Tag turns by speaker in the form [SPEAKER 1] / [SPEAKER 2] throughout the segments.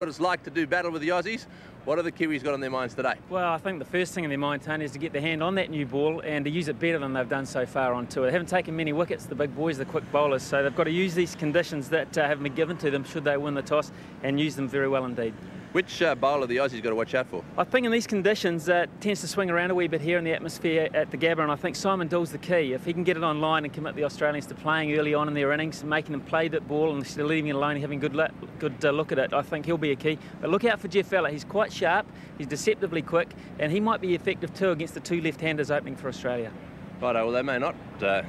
[SPEAKER 1] What it's like to do battle with the Aussies. What have the Kiwis got on their minds today?
[SPEAKER 2] Well, I think the first thing in their mind, Tony, is to get their hand on that new ball and to use it better than they've done so far on tour. They haven't taken many wickets, the big boys, the quick bowlers, so they've got to use these conditions that have been given to them should they win the toss and use them very well indeed.
[SPEAKER 1] Which bowler the Aussies got to watch out for?
[SPEAKER 2] I think in these conditions it tends to swing around a wee bit here in the atmosphere at the Gabba, and I think Simon Doull's the key. If he can get it online and commit the Australians to playing early on in their innings, making them play that ball and instead of leaving it alone and having a good look at it, I think he'll be a key. But look out for Jeff Elliott. He's quite sharp, he's deceptively quick, and he might be effective too against the two left-handers opening for Australia.
[SPEAKER 1] Righto, well they may not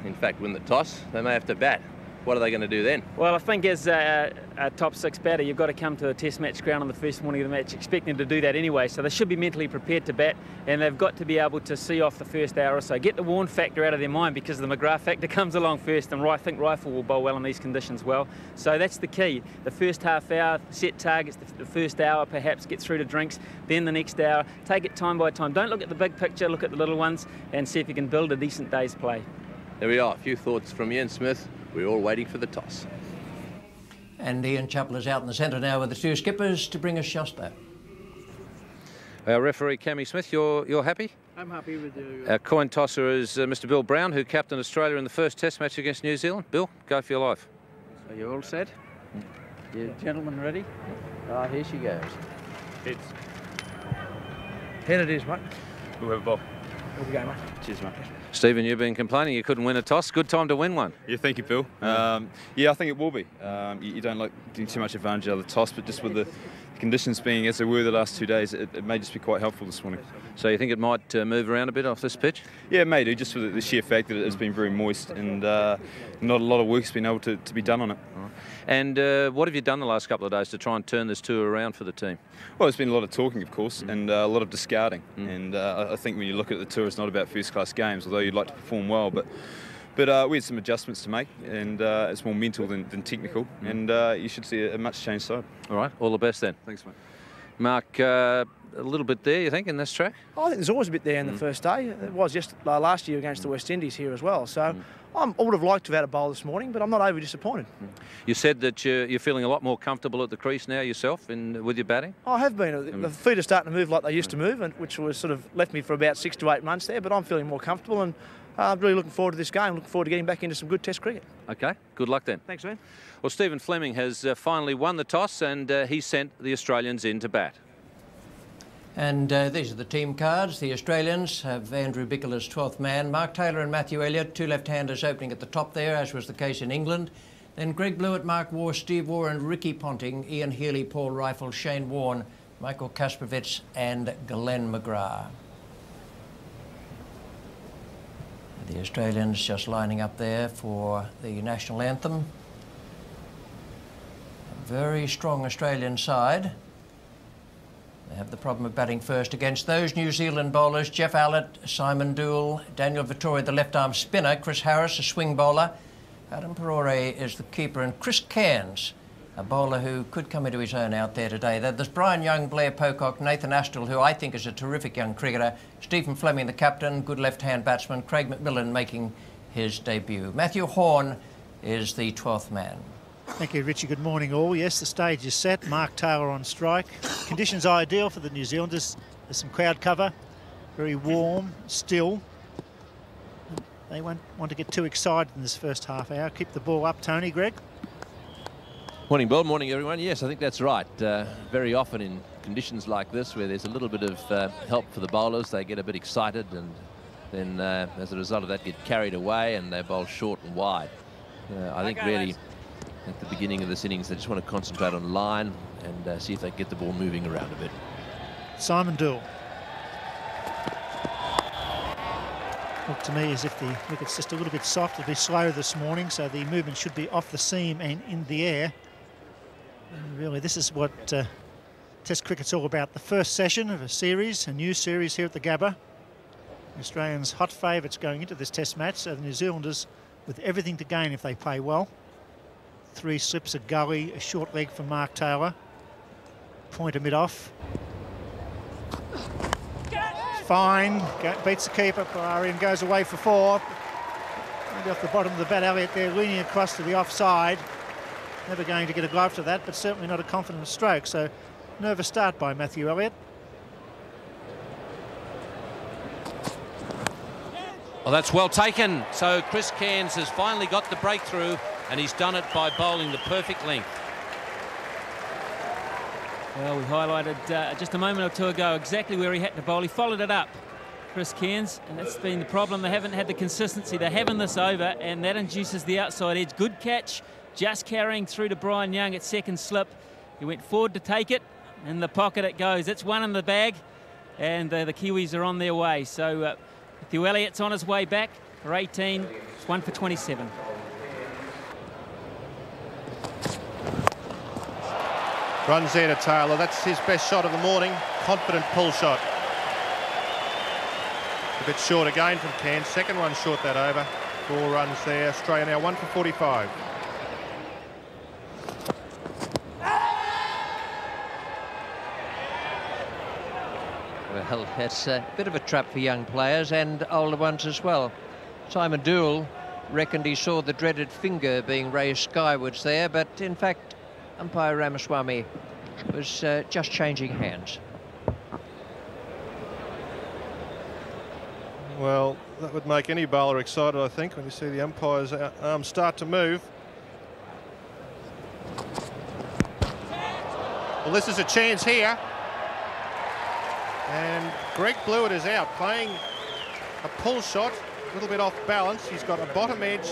[SPEAKER 1] in fact win the toss, they may have to bat. What are they going to do then?
[SPEAKER 2] Well, I think as a top six batter, you've got to come to a test match ground on the first morning of the match expecting to do that anyway, so they should be mentally prepared to bat, and they've got to be able to see off the first hour or so. Get the Warne factor out of their mind because the McGrath factor comes along first, and I think Rifle will bowl well in these conditions well. So that's the key. The first half hour, set targets, the first hour perhaps, get through to drinks, then the next hour. Take it time by time. Don't look at the big picture, look at the little ones and see if you can build a decent day's play.
[SPEAKER 1] There we are, a few thoughts from Ian Smith. We're all waiting for the toss.
[SPEAKER 3] And Ian Chappell is out in the centre now with the two skippers to bring us just that.
[SPEAKER 4] Our referee, Cammy Smith, you're happy?
[SPEAKER 5] I'm happy with you.
[SPEAKER 4] Our coin tosser is Mr. Bill Brown, who captained Australia in the first test match against New Zealand. Bill, go for your life.
[SPEAKER 5] So you all set? You gentlemen ready? Right, here she goes.
[SPEAKER 6] Heads.
[SPEAKER 5] Head it is, mate.
[SPEAKER 6] We'll have a bowl.
[SPEAKER 5] Here we go, mate.
[SPEAKER 6] Cheers, mate.
[SPEAKER 4] Stephen, you've been complaining you couldn't win a toss. Good time to win one.
[SPEAKER 6] Yeah, thank you, Bill. Yeah, I think it will be. You don't like doing too much advantage of the toss, but just with the conditions being as they were the last 2 days, it may just be quite helpful this morning.
[SPEAKER 4] So you think it might move around a bit off this pitch?
[SPEAKER 6] Yeah, it may do, just for the sheer fact that it has been very moist and not a lot of work's been able to be done on it.
[SPEAKER 4] And what have you done the last couple of days to try and turn this tour around for the team?
[SPEAKER 6] Well, there's been a lot of talking, of course, and a lot of discarding. And I think when you look at the tour, it's not about first-class games, although you'd like to perform well. But we had some adjustments to make, and it's more mental than technical, and you should see a much changed side.
[SPEAKER 4] All right, all the best then.
[SPEAKER 6] Thanks, mate.
[SPEAKER 4] Mark, a little bit there, you think, in this track?
[SPEAKER 7] I think there's always a bit there in the first day. It was just last year against the West Indies here as well. So I would have liked to have had a bowl this morning, but I'm not overly disappointed.
[SPEAKER 4] You said that you're feeling a lot more comfortable at the crease now yourself with your batting?
[SPEAKER 7] I have been. The feet are starting to move like they used to move, and which was sort of left me for about 6 to 8 months there, but I'm feeling more comfortable and I'm really looking forward to this game, looking forward to getting back into some good test cricket.
[SPEAKER 4] Okay, good luck then.
[SPEAKER 7] Thanks, man.
[SPEAKER 4] Well, Stephen Fleming has finally won the toss, and he sent the Australians in to bat.
[SPEAKER 3] And these are the team cards. The Australians have Andrew Bickle as 12th man, Mark Taylor and Matthew Elliott, two left-handers opening at the top there, as was the case in England. Then Greg Blewett, Mark Waugh, Steve Waugh and Ricky Ponting, Ian Healy, Paul Rifle, Shane Warne, Michael Kasprowicz and Glenn McGrath. The Australians just lining up there for the national anthem. A very strong Australian side. They have the problem of batting first against those New Zealand bowlers: Jeff Elliott, Simon Doull, Daniel Vittori, the left-arm spinner, Chris Harris, a swing bowler, Adam Perore is the keeper, and Chris Cairns, a bowler who could come into his own out there today. There's Brian Young, Blair Pocock, Nathan Astle, who I think is a terrific young cricketer, Stephen Fleming, the captain, good left-hand batsman, Craig McMillan making his debut. Matthew Horne is the 12th man.
[SPEAKER 8] Thank you, Richie. Good morning, all. Yes, the stage is set. Mark Taylor on strike. Conditions ideal for the New Zealanders. There's some crowd cover. Very warm, still. They won't want to get too excited in this first half hour. Keep the ball up, Tony. Greg?
[SPEAKER 1] Morning, Bill. Morning, everyone. Yes, I think that's right. Very often in conditions like this, where there's a little bit of help for the bowlers, they get a bit excited and then, as a result of that, get carried away and they bowl short and wide. I think really at the beginning of this innings, they just want to concentrate on line and see if they can get the ball moving around a bit.
[SPEAKER 8] Simon Doull. Looked to me as if the wicket's just a little bit soft. It'll be slow this morning, so the movement should be off the seam and in the air. And really, this is what Test cricket's all about. The first session of a series, a new series here at the Gabba. The Australians hot favourites going into this Test match, so the New Zealanders with everything to gain if they play well. 3 slips, a gully, a short leg from Mark Taylor. Pointer mid-off. Fine, beats the keeper. Pararian goes away for 4. Maybe off the bottom of the bat, Elliott there leaning across to the offside. Never going to get a glove to that, but certainly not a confident stroke. So Nervous start by Matthew Elliott.
[SPEAKER 4] Well, that's well taken. So Chris Cairns has finally got the breakthrough, and he's done it by bowling the perfect length.
[SPEAKER 2] Well, we highlighted just a moment or two ago exactly where he had to bowl. He followed it up, Chris Cairns, and that's been the problem. They haven't had the consistency. They're having this over, and that induces the outside edge. Good catch, just carrying through to Brian Young at second slip. He went forward to take it. In the pocket it goes. It's one in the bag, and the Kiwis are on their way. So Matthew Elliott's on his way back for 18. It's 1 for 27.
[SPEAKER 9] Runs there to Taylor. That's his best shot of the morning. Confident pull shot. A bit short again from Cairns. Second one short that over. 4 runs there. Australia now 1 for 45.
[SPEAKER 3] Well, that's a bit of a trap for young players and older ones as well. Simon Doull reckoned he saw the dreaded finger being raised skywards there, but in fact umpire Ramaswamy was just changing hands.
[SPEAKER 9] Well, that would make any bowler excited, I think, when you see the umpire's arms start to move. Well, this is a chance here. And Greg Blewett is out, playing a pull shot, a little bit off balance. He's got a bottom edge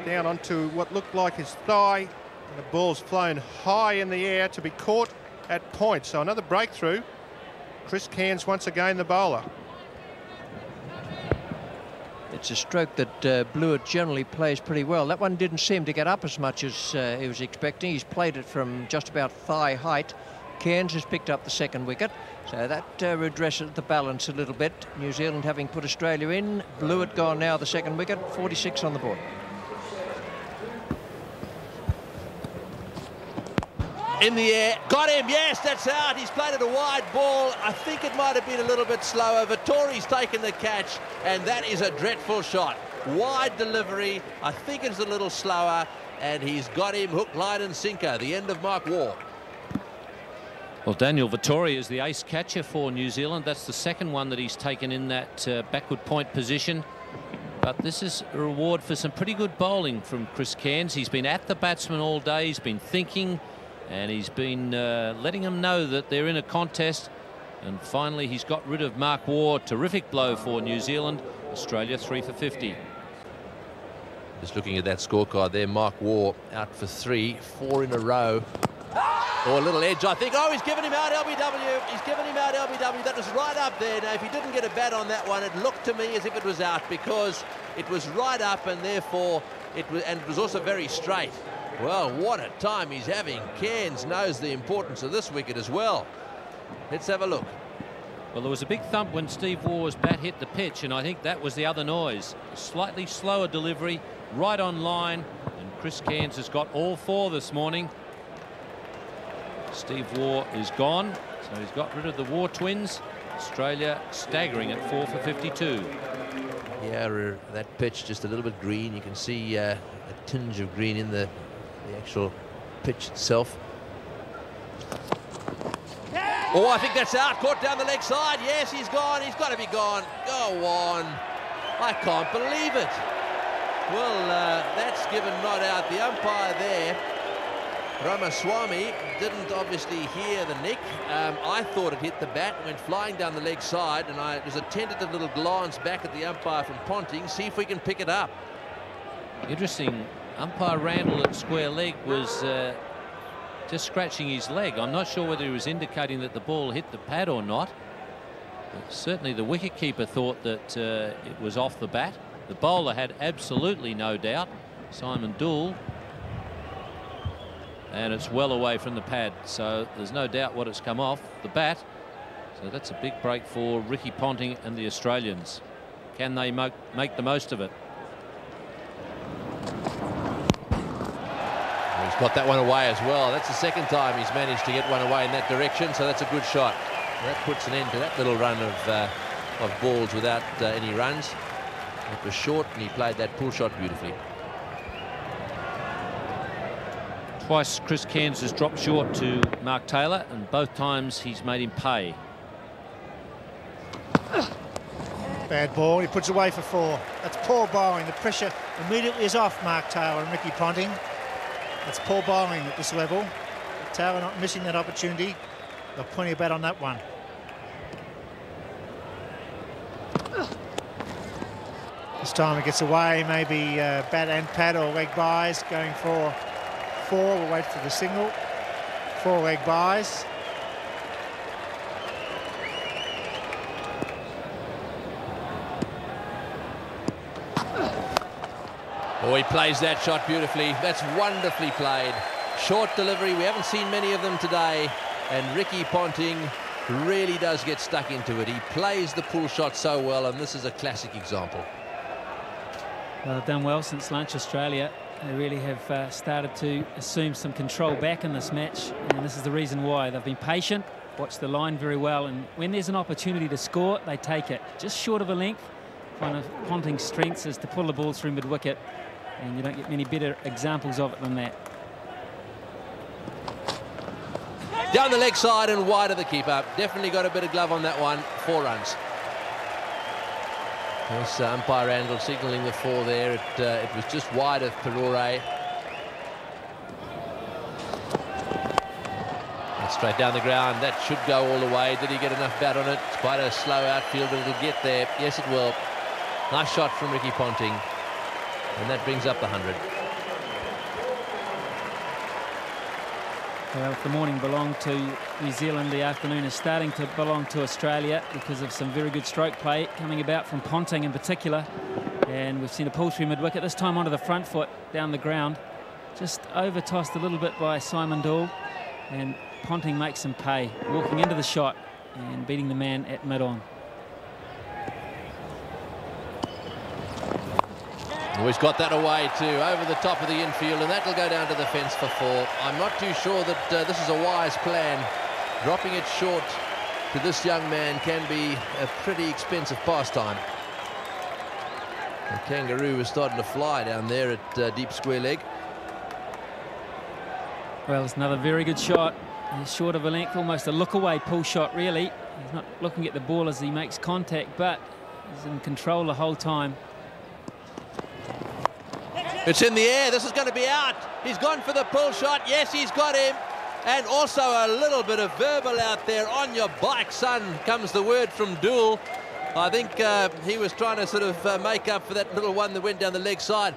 [SPEAKER 9] down onto what looked like his thigh, and the ball's flown high in the air to be caught at point. So another breakthrough. Chris Cairns once again the bowler.
[SPEAKER 3] It's a stroke that Blewett generally plays pretty well. That one didn't seem to get up as much as he was expecting. He's played it from just about thigh height. Cairns has picked up the second wicket, so that redresses the balance a little bit. New Zealand having put Australia in. Blewett gone now, the second wicket, 46 on the board.
[SPEAKER 1] In the air, got him, yes, that's out. He's played it a wide ball. I think it might have been a little bit slower. Vittori's taken the catch, and that is a dreadful shot. Wide delivery, I think it's a little slower, and he's got him hook, line and sinker. The end of Mark Waugh.
[SPEAKER 4] Well, Daniel Vittori is the ace catcher for New Zealand. That's the second one that he's taken in that backward point position. But this is a reward for some pretty good bowling from Chris Cairns. He's been at the batsman all day. He's been thinking, and he's been letting them know that they're in a contest. And finally, he's got rid of Mark Waugh. Terrific blow for New Zealand. Australia 3 for 50.
[SPEAKER 1] Just looking at that scorecard there, Mark Waugh out for 3, 4 in a row. Oh, a little edge, I think. Oh, he's given him out LBW. He's given him out LBW. That was right up there. Now, if he didn't get a bat on that one, it looked to me as if it was out because it was right up, and therefore it was also very straight. Well, what a time he's having. Cairns knows the importance of this wicket as well. Let's have a look.
[SPEAKER 4] Well, there was a big thump when Steve Waugh's bat hit the pitch, and I think that was the other noise. A slightly slower delivery, right on line, and Chris Cairns has got all 4 this morning. Steve Waugh is gone, so he's got rid of the Waugh twins. Australia staggering at 4 for 52.
[SPEAKER 1] Yeah, that pitch just a little bit green. You can see a tinge of green in the actual pitch itself. Oh, I think that's out. Caught down the leg side. Yes, he's gone. He's got to be gone. Go on. I can't believe it. Well, that's given not out. The umpire there, Ramaswamy, didn't obviously hear the nick. I thought it hit the bat, went flying down the leg side, and it was a tentative little glance back at the umpire from Ponting. See if we can pick it up.
[SPEAKER 4] Interesting. Umpire Randall at square leg was just scratching his leg. I'm not sure whether he was indicating that the ball hit the pad or not. But certainly the wicketkeeper thought that it was off the bat. The bowler had absolutely no doubt, Simon Doull. And it's well away from the pad, so there's no doubt what it's come off the bat. So that's a big break for Ricky Ponting and the Australians. Can they make the most of it?
[SPEAKER 1] He's got that one away as well. That's the second time he's managed to get one away in that direction, so that's a good shot. That puts an end to that little run of balls without any runs. It was short, and he played that pull shot beautifully.
[SPEAKER 4] Twice Chris Cairns has dropped short to Mark Taylor, and both times he's made him pay.
[SPEAKER 8] Bad ball, he puts away for 4. That's poor bowling. The pressure immediately is off Mark Taylor and Ricky Ponting. That's poor bowling at this level. Taylor not missing that opportunity. Got plenty of bat on that one. This time it gets away, maybe bat and pad or leg buys, going for 4. We'll wait for the signal. 4 leg buys.
[SPEAKER 1] Oh, he plays that shot beautifully. That's wonderfully played. Short delivery. We haven't seen many of them today. And Ricky Ponting really does get stuck into it. He plays the pull shot so well, and this is a classic example.
[SPEAKER 2] Well, they've done well since lunch, Australia. They really have started to assume some control back in this match, and this is the reason why. They've been patient, watched the line very well, and when there's an opportunity to score, they take it. Just short of a length. One of Ponting's strengths is to pull the ball through mid-wicket, and you don't get many better examples of it than that.
[SPEAKER 1] Down the leg side and wide of the keeper. Definitely got a bit of glove on that one. 4 runs. There's umpire Randall signalling the 4 there. It was just wide of Perore. Straight down the ground. That should go all the way. Did he get enough bat on it? It's quite a slow outfield, but it'll get there. Yes, it will. Nice shot from Ricky Ponting. And that brings up the 100.
[SPEAKER 2] Well, if the morning belonged to New Zealand, the afternoon is starting to belong to Australia because of some very good stroke play coming about from Ponting in particular. And we've seen a pull through mid-wicket, this time onto the front foot down the ground. Just over-tossed a little bit by Simon Doull. And Ponting makes him pay, walking into the shot and beating the man at mid-on.
[SPEAKER 1] Oh, he's got that away too, over the top of the infield, and that'll go down to the fence for 4. I'm not too sure that this is a wise plan. Dropping it short to this young man can be a pretty expensive pastime. The kangaroo is starting to fly down there at deep square leg.
[SPEAKER 2] Well, it's another very good shot. He's short of a length, almost a look-away pull shot, really. He's not looking at the ball as he makes contact, but he's in control the whole time.
[SPEAKER 1] It's in the air. This is going to be out. He's gone for the pull shot. Yes, he's got him. And also a little bit of verbal out there. On your bike, son, comes the word from Doull. I think he was trying to sort of make up for that little one that went down the leg side.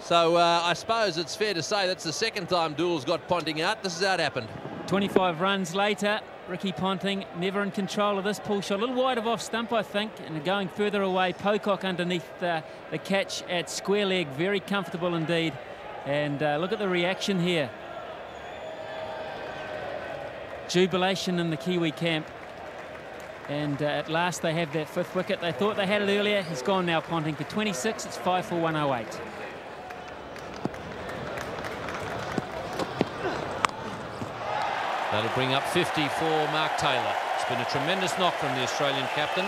[SPEAKER 1] So I suppose it's fair to say that's the second time Doull's got Ponting out. This is how it happened.
[SPEAKER 2] 25 runs later, Ricky Ponting never in control of this pull shot. A little wide of off stump, I think, and going further away. Pocock underneath the catch at square leg. Very comfortable indeed. And look at the reaction here. Jubilation in the Kiwi camp. And at last they have that 5th wicket. They thought they had it earlier. He's gone now, Ponting, for 26. It's 5 for 108.
[SPEAKER 4] That'll bring up 50 for Mark Taylor. It's been a tremendous knock from the Australian captain.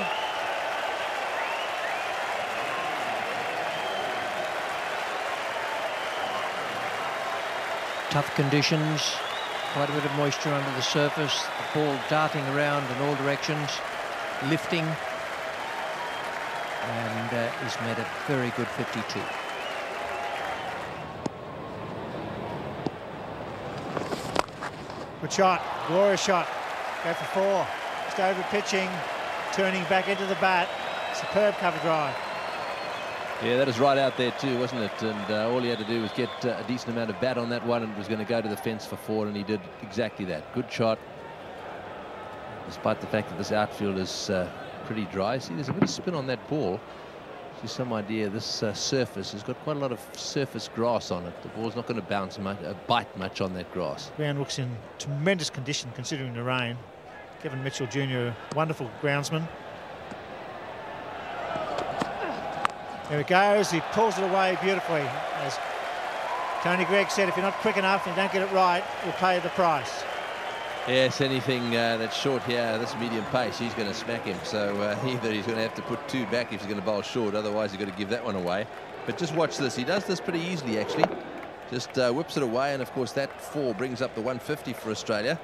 [SPEAKER 3] Tough conditions, quite a bit of moisture under the surface, the ball darting around in all directions, lifting, and he's made a very good 52.
[SPEAKER 8] Good shot, glorious shot. Go for 4. Just over pitching, turning back into the bat. Superb cover drive.
[SPEAKER 1] Yeah, that is right out there too, wasn't it? And all he had to do was get a decent amount of bat on that one, and it was going to go to the fence for 4, and he did exactly that. Good shot. Despite the fact that this outfield is pretty dry. See, there's a bit of spin on that ball. Gives you some idea. This surface has got quite a lot of surface grass on it. The ball's not going to bounce much, bite much on that grass.
[SPEAKER 8] Ground looks in tremendous condition considering the rain. Kevin Mitchell Jr., wonderful groundsman. There it goes. He pulls it away beautifully. As Tony Gregg said, if you're not quick enough and don't get it right, you'll pay the price.
[SPEAKER 1] Yes, anything that's short here, this medium pace, he's going to smack him. So either he's going to have to put 2 back if he's going to bowl short, otherwise he's got to give that one away. But just watch this. He does this pretty easily, actually. just whips it away, and of course that 4 brings up the 150 for Australia.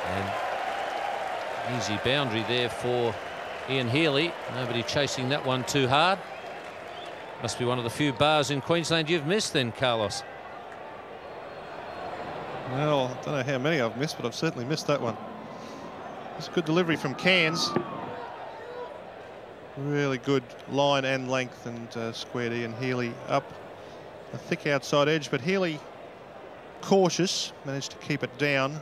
[SPEAKER 4] And easy boundary there for Ian Healy. Nobody chasing that one too hard. Must be one of the few bars in Queensland you've missed then, Carlos.
[SPEAKER 9] Well, I don't know how many I've missed, but I've certainly missed that one. It's a good delivery from Cairns. Really good line and length, and squared Ian Healy up a thick outside edge, but Healy cautious, managed to keep it down.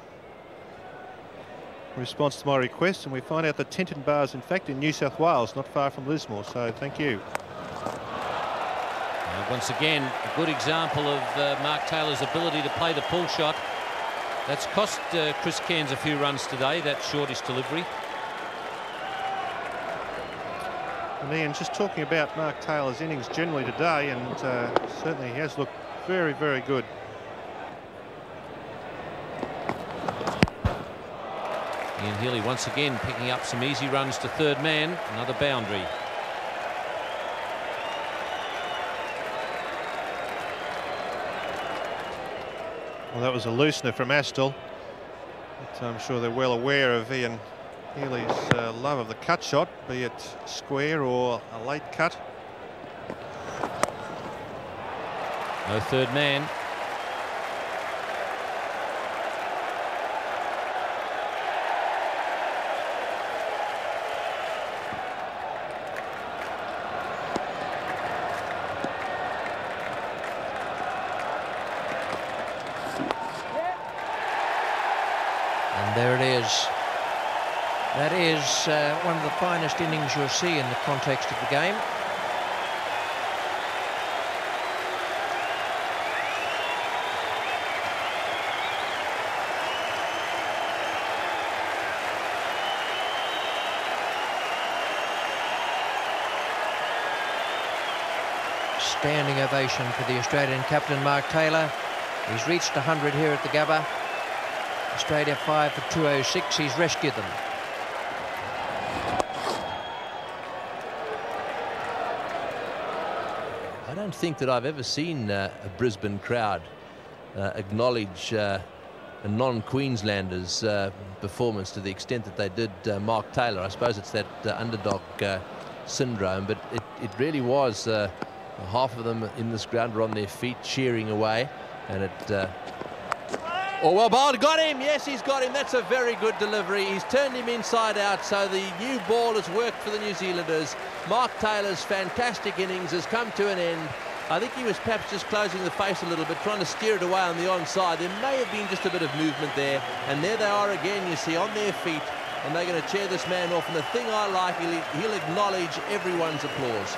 [SPEAKER 9] In response to my request, and we find out that Tintin Bar is in fact in New South Wales, not far from Lismore, so thank you.
[SPEAKER 4] Once again, a good example of Mark Taylor's ability to play the pull shot. That's cost Chris Cairns a few runs today, that shortish delivery.
[SPEAKER 9] And Ian, just talking about Mark Taylor's innings generally today, and certainly he has looked very, very good.
[SPEAKER 4] Ian Healy once again picking up some easy runs to third man, another boundary.
[SPEAKER 9] Well, that was a loosener from Astle, but I'm sure they're well aware of Ian Healy's love of the cut shot, be it square or a late cut.
[SPEAKER 4] No third man.
[SPEAKER 3] There it is. That is one of the finest innings you'll see in the context of the game. Standing ovation for the Australian captain, Mark Taylor. He's reached 100 here at the Gabba. Australia 5 for 206. He's rescued them.
[SPEAKER 1] I don't think that I've ever seen a Brisbane crowd acknowledge a non-Queenslander's performance to the extent that they did Mark Taylor. I suppose it's that underdog syndrome, but it really was. Half of them in this ground were on their feet cheering away, and it... Oh, well, bowled, got him. Yes, he's got him. That's a very good delivery. He's turned him inside out, so the new ball has worked for the New Zealanders. Mark Taylor's fantastic innings has come to an end. I think he was perhaps just closing the face a little bit, trying to steer it away on the onside. There may have been just a bit of movement there, and there they are again, you see, on their feet, and they're going to cheer this man off. And the thing I like, he'll acknowledge everyone's applause.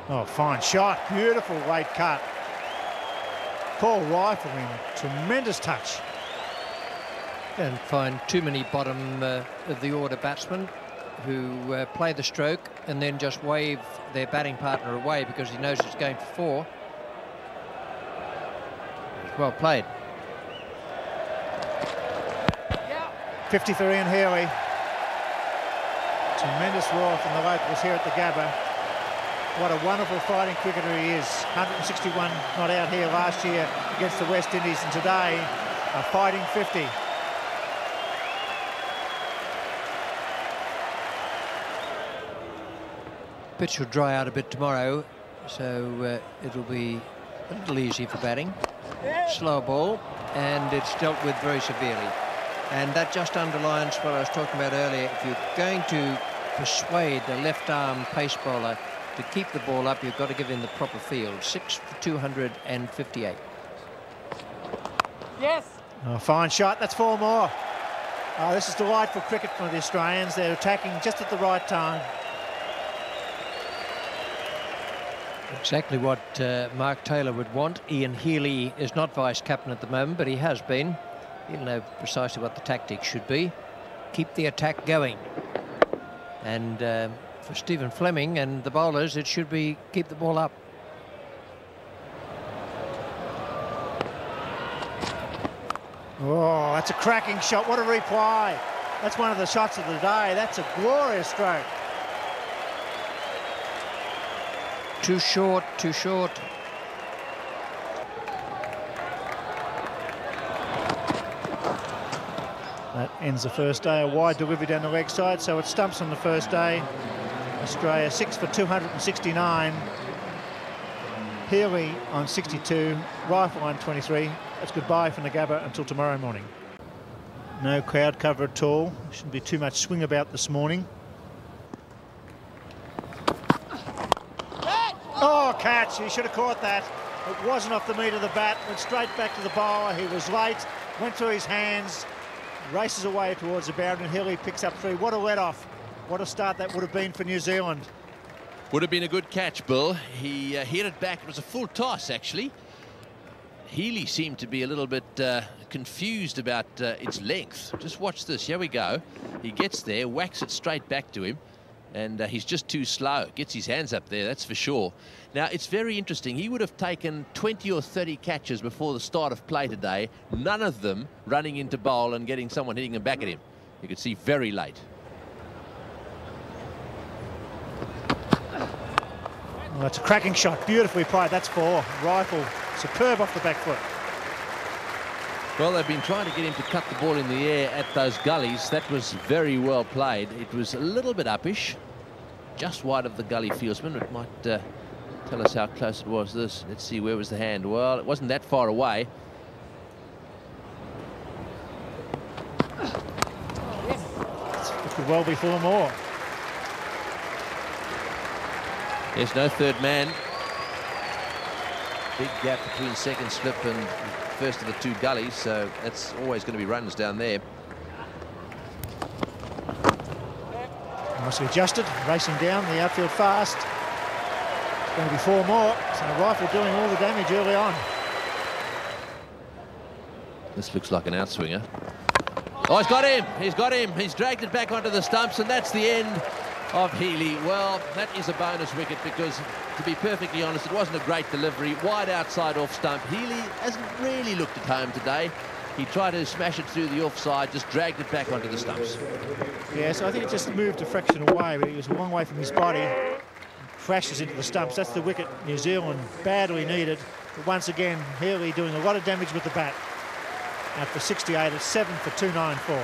[SPEAKER 8] Oh, fine shot. Beautiful late cut. Paul rifling. Tremendous touch.
[SPEAKER 3] Don't find too many bottom of the order batsmen who play the stroke and then just wave their batting partner away because he knows it's going for 4. It's well played.
[SPEAKER 8] 50 for Ian Healy. Tremendous roar from the locals here at the Gabba. What a wonderful fighting cricketer he is. 161 not out here last year against the West Indies, and today a fighting 50.
[SPEAKER 3] Pitch will dry out a bit tomorrow, so it'll be a little easy for batting. Slow ball, and it's dealt with very severely. And that just underlines what I was talking about earlier. If you're going to persuade a left-arm pace bowler to keep the ball up, you've got to give him the proper field. 6 for 258.
[SPEAKER 8] Yes. Oh, fine shot. That's 4 more. Oh, this is delightful cricket for the Australians. They're attacking just at the right time.
[SPEAKER 3] Exactly what Mark Taylor would want. Ian Healy is not vice-captain at the moment, but he has been. He'll know precisely what the tactics should be. Keep the attack going. And for Stephen Fleming and the bowlers, it should be keep the ball up.
[SPEAKER 8] Oh, that's a cracking shot. What a reply. That's one of the shots of the day. That's a glorious stroke.
[SPEAKER 3] Too short, too short.
[SPEAKER 8] That ends the first day. A wide delivery down the leg side, so it stumps on the first day. Australia 6 for 269. Healy on 62. Rifle on 23. That's goodbye from the Gabba until tomorrow morning. No crowd cover at all. Shouldn't be too much swing about this morning. Oh, catch. He should have caught that. It wasn't off the meat of the bat. Went straight back to the bowler. He was late. Went through his hands. Races away towards the boundary, and Healy picks up 3. What a let-off. What a start that would have been for New Zealand.
[SPEAKER 1] Would have been a good catch, Bill. He hit it back. It was a full toss, actually. Healy seemed to be a little bit confused about its length. Just watch this. Here we go. He gets there, whacks it straight back to him, and he's just too slow. Gets his hands up there, that's for sure. Now, it's very interesting. He would have taken 20 or 30 catches before the start of play today, none of them running into bowl and getting someone hitting him back at him. You could see very late.
[SPEAKER 8] Oh, that's a cracking shot. Beautifully played. That's 4. Rifle. Superb off the back foot.
[SPEAKER 1] Well, they've been trying to get him to cut the ball in the air at those gullies. That was very well played. It was a little bit uppish, just wide of the gully fieldsman. It might tell us how close it was. This. Let's see, where was the hand? Well, it wasn't that far away.
[SPEAKER 8] It could well be 4 more.
[SPEAKER 1] There's no third man. Big gap between second slip and first of the 2 gullies, so that's always going to be runs down there.
[SPEAKER 8] Nicely adjusted, racing down the outfield fast. It's going to be 4 more, so Rifle doing all the damage early on.
[SPEAKER 1] This looks like an outswinger. Oh, he's got him! He's got him! He's dragged it back onto the stumps, and that's the end of Healy. Well, that is a bonus wicket because, to be perfectly honest, it wasn't a great delivery. Wide outside off stump. Healy hasn't really looked at home today. He tried to smash it through the offside, just dragged it back onto the stumps.
[SPEAKER 8] Yeah, so I think it just moved a fraction away, but he was a long way from his body. Crashes into the stumps. That's the wicket New Zealand badly needed. But once again, Healy doing a lot of damage with the bat. Out for 68 at 7 for 294.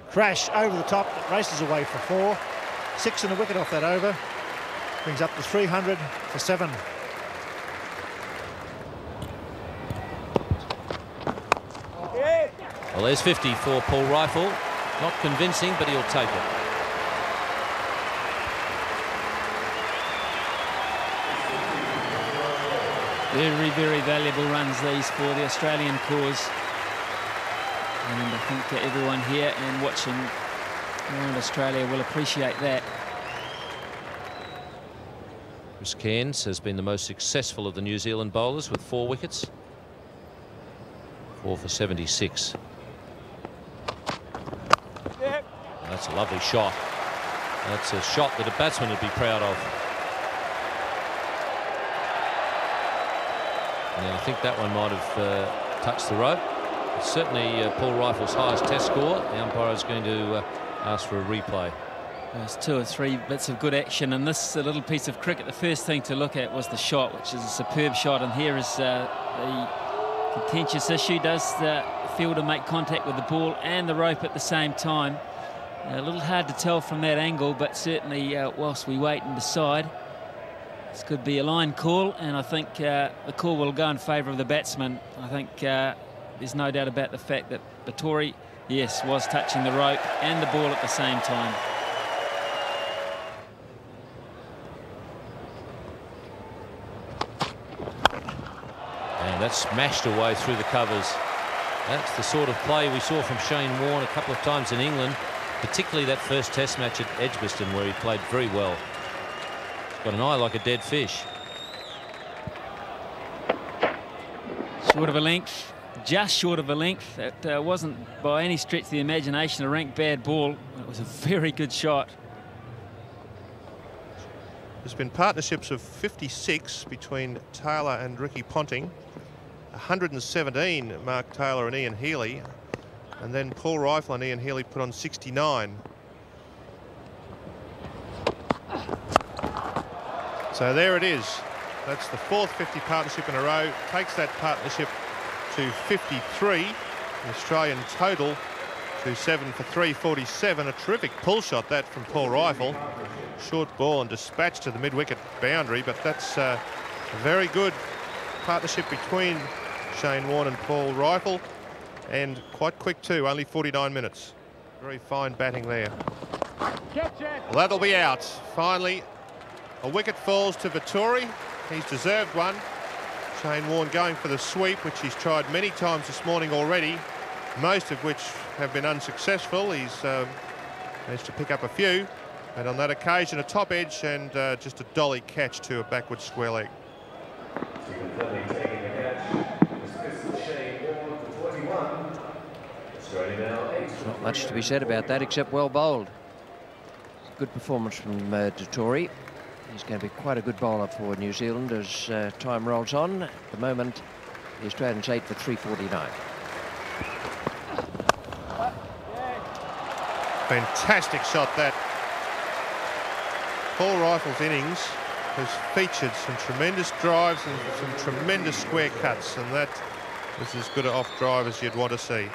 [SPEAKER 8] Crash over the top, it races away for 4. 6 and a wicket off that over. Brings up to 300 for 7.
[SPEAKER 4] Well, there's 50 for Paul Rifle. Not convincing, but he'll take it.
[SPEAKER 2] Very, very valuable runs these for the Australian cause. And I think everyone here and watching around Australia will appreciate that.
[SPEAKER 4] Chris Cairns has been the most successful of the New Zealand bowlers with 4 wickets. 4 for 76.
[SPEAKER 2] Yep.
[SPEAKER 4] That's a lovely shot. That's a shot that a batsman would be proud of. And I think that one might have touched the rope. It's certainly Paul Rifle's highest test score. The umpire is going to ask for a replay.
[SPEAKER 2] There's 2 or 3 bits of good action, and this little piece of cricket, the first thing to look at was the shot, which is a superb shot. And here is the contentious issue. Does the fielder make contact with the ball and the rope at the same time? A little hard to tell from that angle, but certainly whilst we wait and decide, this could be a line call, and I think the call will go in favour of the batsman. I think there's no doubt about the fact that Vettori, yes, was touching the rope and the ball at the same time.
[SPEAKER 4] And that's smashed away through the covers. That's the sort of play we saw from Shane Warne a couple of times in England, particularly that first test match at Edgbaston where he played very well. He's got an eye like a dead fish.
[SPEAKER 2] Short of a length, just short of a length. That wasn't by any stretch of the imagination a rank bad ball. It was a very good shot.
[SPEAKER 9] There's been partnerships of 56 between Taylor and Ricky Ponting. 117 Mark Taylor and Ian Healy. And then Paul Rifle and Ian Healy put on 69. So there it is. That's the fourth 50 partnership in a row. Takes that partnership to 53. The Australian total to 7 for 347. A terrific pull shot that from Paul Rifle. Short ball and dispatched to the mid-wicket boundary, but that's a very good partnership between Shane Warne and Paul Rifle, and quite quick too, only 49 minutes. Very fine batting there. Well, that'll be out. Finally, a wicket falls to Vettori. He's deserved one. Shane Warne going for the sweep, which he's tried many times this morning already, most of which have been unsuccessful. He's managed to pick up a few, and on that occasion a top edge and just a dolly catch to a backward square leg.
[SPEAKER 3] Not much to be said about that except well bowled. Good performance from Vettori. He's going to be quite a good bowler for New Zealand as time rolls on. At the moment, the Australians 8 for 349.
[SPEAKER 9] Fantastic shot that. Paul Rifle's innings has featured some tremendous drives and some tremendous square cuts, and that is as good an off drive as you'd want to see.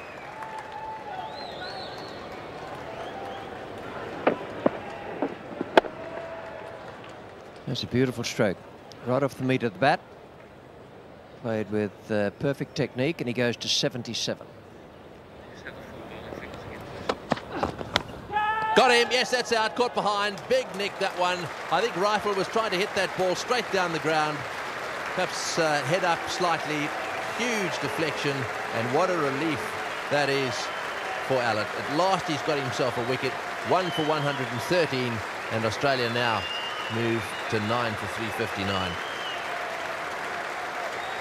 [SPEAKER 3] That's a beautiful stroke. Right off the meat of the bat. Played with perfect technique, and he goes to 77.
[SPEAKER 1] Got him, yes, that's out, caught behind, big nick that one. I think Rifle was trying to hit that ball straight down the ground, perhaps head up slightly, huge deflection, and what a relief that is for Allott. At last he's got himself a wicket, 1 for 113, and Australia now move to 9 for 359.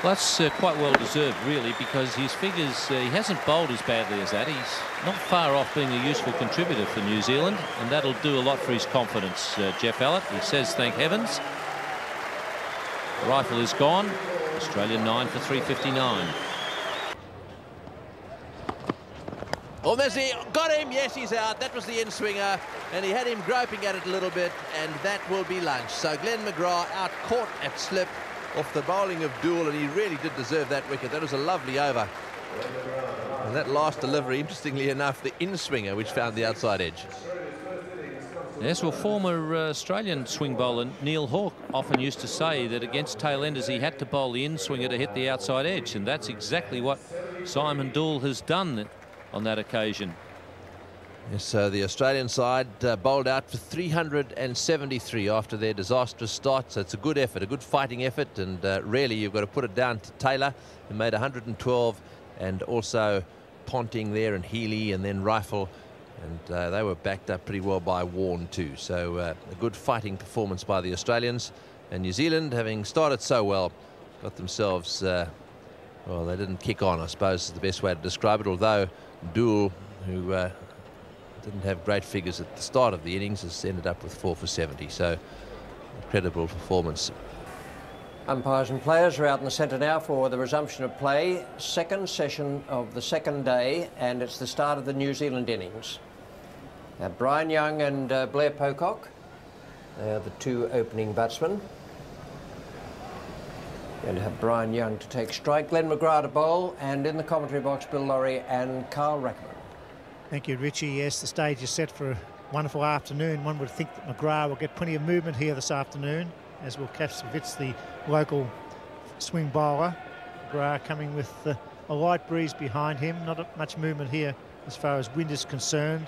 [SPEAKER 4] Well, that's quite well deserved, really, because his figures, he hasn't bowled as badly as that. He's not far off being a useful contributor for New Zealand, and that'll do a lot for his confidence, Jeff Elliott. He says, thank heavens. The rifle is gone. Australia 9 for 359.
[SPEAKER 1] Oh, Messi got him. Yes, he's out. That was the in-swinger, and he had him groping at it a little bit, and that will be lunch. So Glenn McGrath out caught at slip off the bowling of Doull, and he really did deserve that wicket. That was a lovely over. And that last delivery, interestingly enough, the in-swinger, which found the outside edge.
[SPEAKER 4] Yes, well, former Australian swing bowler Neil Hawke often used to say that against tail-enders he had to bowl the in-swinger to hit the outside edge, and that's exactly what Simon Doull has done on that occasion.
[SPEAKER 1] Yes, so the Australian side bowled out for 373 after their disastrous start. So it's a good effort, a good fighting effort, and really you've got to put it down to Taylor, who made 112, and also Ponting there, and Healy, and then Rifle, and they were backed up pretty well by Warne too. So a good fighting performance by the Australians, and New Zealand, having started so well, got themselves well, they didn't kick on, I suppose is the best way to describe it, although Doull, who didn't have great figures at the start of the innings, has ended up with 4 for 70. So incredible performance.
[SPEAKER 3] Umpires and players are out in the centre now for the resumption of play. Second session of the second day, and it's the start of the New Zealand innings. Now, Brian Young and Blair Pocock, they are the two opening batsmen. Going to have Brian Young to take strike, Glenn McGrath to bowl, and in the commentary box, Bill Laurie and Carl Rackman.
[SPEAKER 8] Thank you, Richie. Yes, the stage is set for a wonderful afternoon. One would think that McGrath will get plenty of movement here this afternoon, as will Kasovitz, the local swing bowler. McGrath coming with a light breeze behind him. Not much movement here as far as wind is concerned.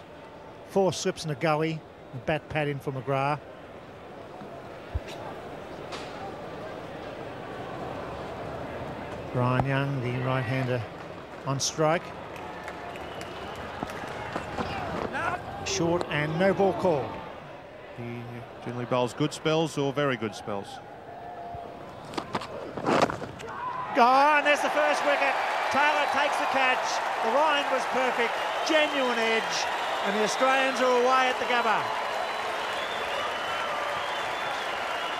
[SPEAKER 8] 4 slips in a gully. The bat pad in for McGrath. Brian Young, the right-hander, on strike. Short and no ball call.
[SPEAKER 9] He generally bowls good spells or very good spells.
[SPEAKER 8] Oh, and there's the first wicket. Taylor takes the catch. The line was perfect. Genuine edge. And the Australians are away at the Gabba.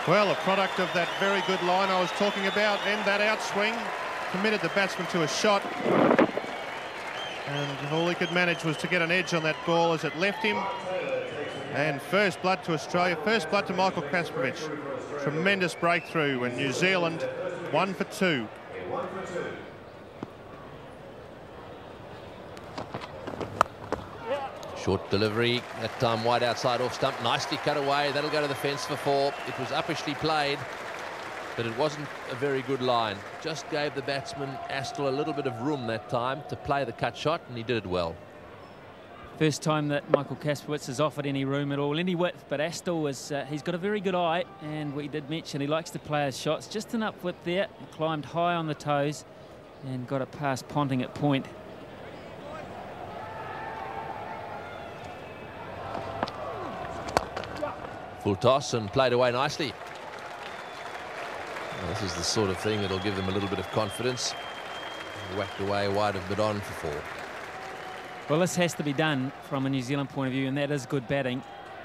[SPEAKER 9] Well, a product of that very good line I was talking about, and that outswing committed the batsman to a shot. And all he could manage was to get an edge on that ball as it left him. And first blood to Australia, first blood to Michael Kasperovich. Tremendous breakthrough, and New Zealand 1 for 2.
[SPEAKER 1] Short delivery, that time wide outside off stump, nicely cut away. That'll go to the fence for 4. It was uppishly played, but it wasn't a very good line. Just gave the batsman Astle a little bit of room that time to play the cut shot, and he did it well.
[SPEAKER 2] First time that Michael Kasperowicz has offered any room at all, any width, but Astle was, he's got a very good eye, and we did mention he likes to play his shots. Just an up width there, climbed high on the toes and got it past Ponting at point.
[SPEAKER 1] Full toss and played away nicely. Well, this is the sort of thing that'll give them a little bit of confidence. Whacked away wide of mid-on for 4.
[SPEAKER 2] Well, this has to be done from a New Zealand point of view, and that is good batting,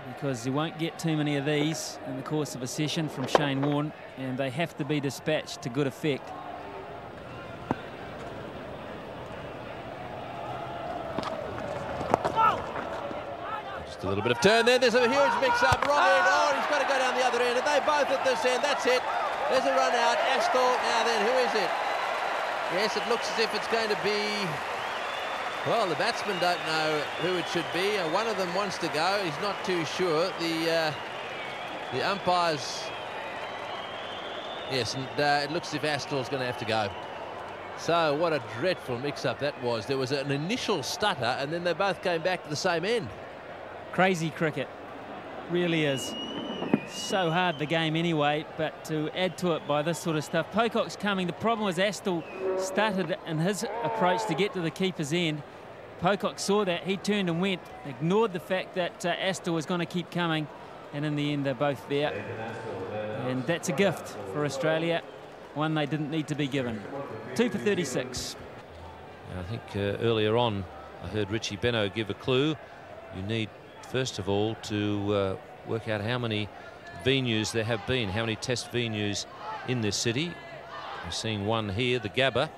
[SPEAKER 2] because you won't get too many of these in the course of a session from Shane Warne, and they have to be dispatched to good effect.
[SPEAKER 1] Just a little bit of turn there. There's a huge mix-up. Wrong end. Oh, he's got to go down the other end. And they both at this end. That's it. There's a run out. Astle. Now then, who is it? Yes, it looks as if it's going to be... Well, the batsmen don't know who it should be. One of them wants to go. He's not too sure. The umpires... Yes, and it looks as if Astle's going to have to go. So, what a dreadful mix-up that was. There was an initial stutter, and then they both came back to the same end.
[SPEAKER 2] Crazy cricket. Really is. So hard the game anyway, but to add to it by this sort of stuff. Pocock's coming. The problem was Astle started in his approach to get to the keeper's end. Pocock saw that. He turned and went, ignored the fact that Astle was going to keep coming, and in the end they're both there. And that's a gift for Australia, one they didn't need to be given. 2 for 36.
[SPEAKER 4] I think earlier on I heard Richie Benno give a clue. You need, first of all, to work out how many venues there have been, how many test venues in this city. We're seeing one here, the Gabba.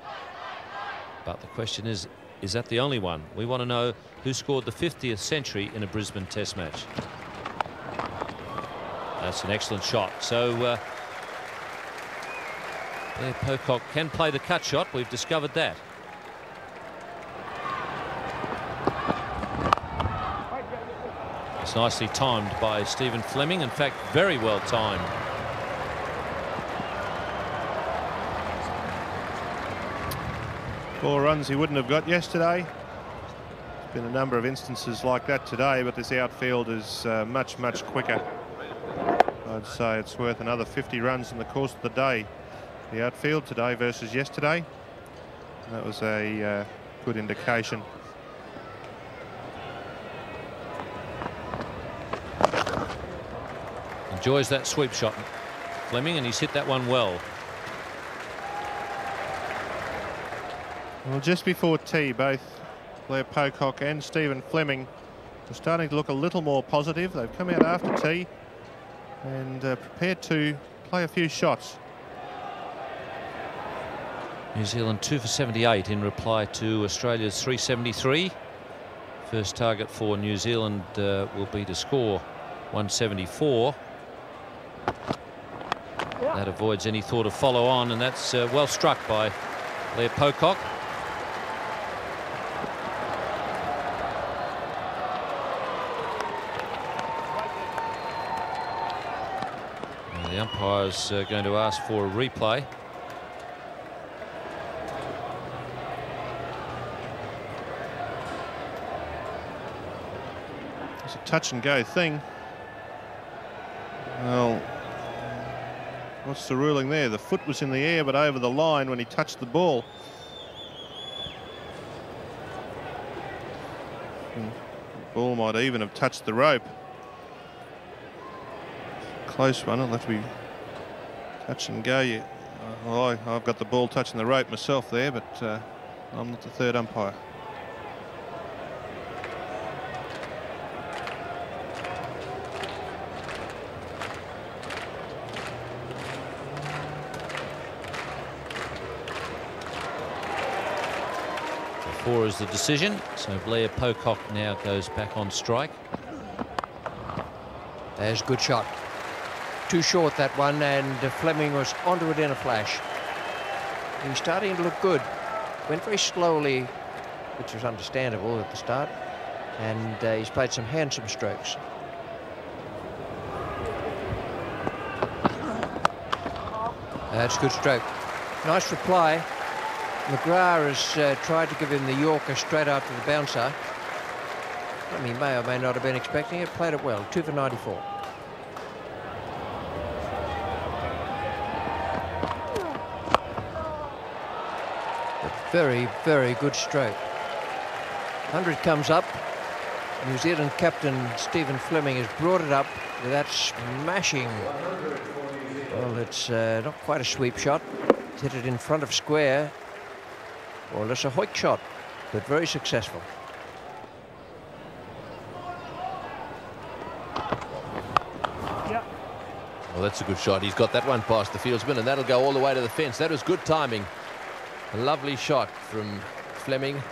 [SPEAKER 4] But the question is that the only one? We want to know who scored the 50th century in a Brisbane test match. That's an excellent shot. So there, Pocock can play the cut shot. We've discovered that. It's nicely timed by Stephen Fleming. In fact, very well timed.
[SPEAKER 9] Four runs he wouldn't have got yesterday. There's been a number of instances like that today, but this outfield is much, much quicker. I'd say it's worth another 50 runs in the course of the day. The outfield today versus yesterday. And that was a good indication.
[SPEAKER 4] Enjoys that sweep shot, Fleming, and he's hit that one well.
[SPEAKER 9] Well, just before tea, both Blair Pocock and Stephen Fleming are starting to look a little more positive. They've come out after tea and prepared to play a few shots.
[SPEAKER 4] New Zealand 2 for 78 in reply to Australia's 373. First target for New Zealand will be to score 174. That avoids any thought of follow on, and that's well struck by Blair Pocock. And the umpire's going to ask for a replay.
[SPEAKER 9] It's a touch and go thing. Well, what's the ruling there? The foot was in the air but over the line when he touched the ball. The ball might even have touched the rope. Close one. It'll have to be touch and go. Well, I've got the ball touching the rope myself there, but I'm not the third umpire.
[SPEAKER 4] 4 is the decision. So Blair Pocock now goes back on strike.
[SPEAKER 3] There's a good shot. Too short, that one, and Fleming was onto it in a flash. He's starting to look good. Went very slowly, which was understandable at the start, and he's played some handsome strokes. That's a good stroke. Nice reply. McGrath has tried to give him the Yorker straight after the bouncer. He may or may not have been expecting it. Played it well. 2 for 94. A very, very good stroke. 100 comes up. New Zealand captain Stephen Fleming has brought it up with that smashing. Well, it's not quite a sweep shot. He's hit it in front of square. Well, it's a hoik shot, but very successful.
[SPEAKER 1] Yeah. Well, that's a good shot. He's got that one past the fieldsman, and that'll go all the way to the fence. That was good timing. A lovely shot from Fleming,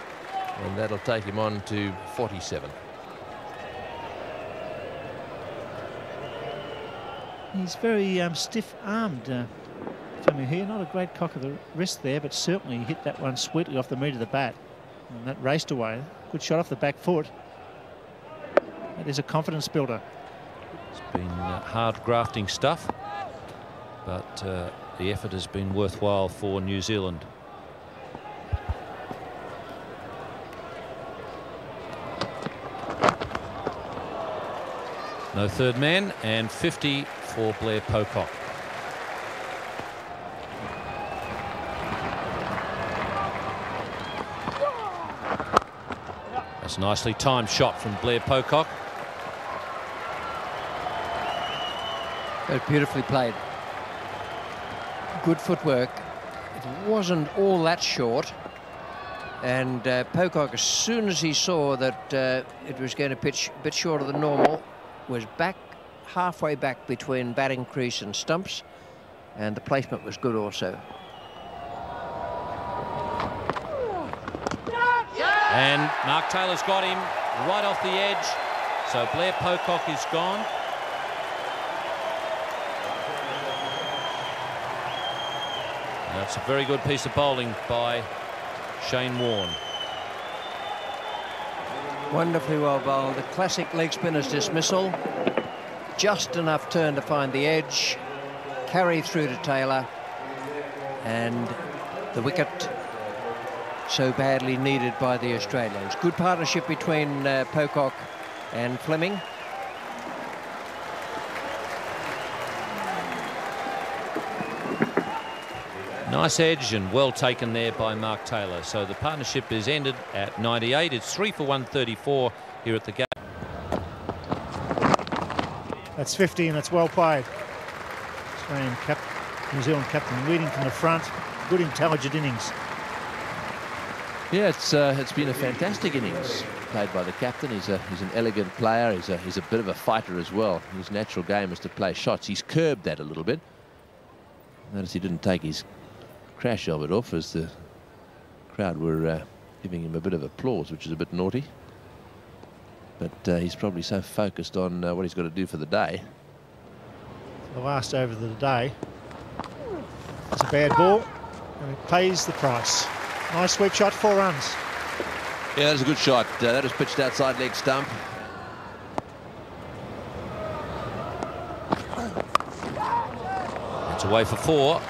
[SPEAKER 1] and that'll take him on to 47.
[SPEAKER 8] He's very stiff-armed, Fleming here. Not a great cock of the wrist there, but certainly hit that one sweetly off the meat of the bat. And that raced away. Good shot off the back foot. That is a confidence builder.
[SPEAKER 4] It's been hard grafting stuff, but the effort has been worthwhile for New Zealand. No third man, and 50 for Blair Pocock. That's a nicely timed shot from Blair Pocock.
[SPEAKER 3] Very beautifully played. Good footwork. It wasn't all that short. And Pocock, as soon as he saw that it was going to pitch a bit shorter than normal, was back, halfway back between batting crease and stumps, and the placement was good also.
[SPEAKER 4] And Mark Taylor's got him right off the edge, so Blair Pocock is gone. That's a very good piece of bowling by Shane Warne.
[SPEAKER 3] Wonderfully well bowled. The classic leg spinner's dismissal. Just enough turn to find the edge. Carry through to Taylor. And the wicket so badly needed by the Australians. Good partnership between Pocock and Fleming.
[SPEAKER 4] Nice edge and well taken there by Mark Taylor. So the partnership is ended at 98. It's 3 for 134 here at the Gabba.
[SPEAKER 8] That's 50 and it's well played. Australian New Zealand captain leading from the front. Good intelligent innings.
[SPEAKER 1] Yeah, it's been a fantastic innings played by the captain. He's an elegant player. He's a bit of a fighter as well. His natural game is to play shots. He's curbed that a little bit. Notice he didn't take his crash of it off as the crowd were giving him a bit of applause, which is a bit naughty. But he's probably so focused on what he's got to do for the day.
[SPEAKER 8] The last over of the day. It's a bad ball, and it pays the price. Nice sweep shot, 4 runs.
[SPEAKER 1] Yeah, that was a good shot. That was pitched outside leg stump.
[SPEAKER 4] It's away for 4.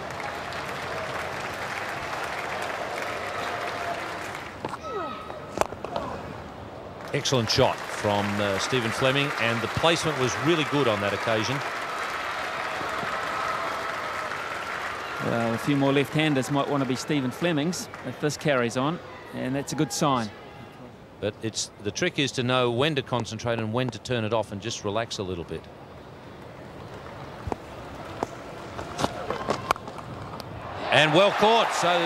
[SPEAKER 4] Excellent shot from Stephen Fleming, and the placement was really good on that occasion.
[SPEAKER 2] Well, a few more left-handers might want to be Stephen Fleming's if this carries on, and that's a good sign.
[SPEAKER 4] But the trick is to know when to concentrate and when to turn it off and just relax a little bit. And well caught, so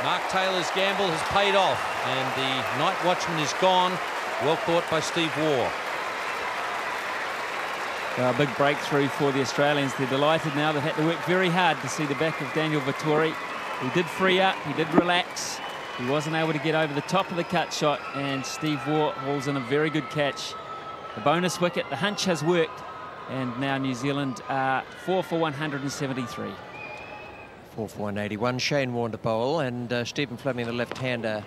[SPEAKER 4] Mark Taylor's gamble has paid off, and the night watchman is gone. Well caught by Steve Waugh.
[SPEAKER 2] A big breakthrough for the Australians. They're delighted now. They've had to work very hard to see the back of Daniel Vettori. He did free up, he did relax, He wasn't able to get over the top of the cut shot, and Steve Waugh hauls in a very good catch. The bonus wicket, the hunch has worked, and now New Zealand are 4 for 173.
[SPEAKER 3] 4 for 181. Shane Warne to bowl, and Stephen Fleming, the left-hander.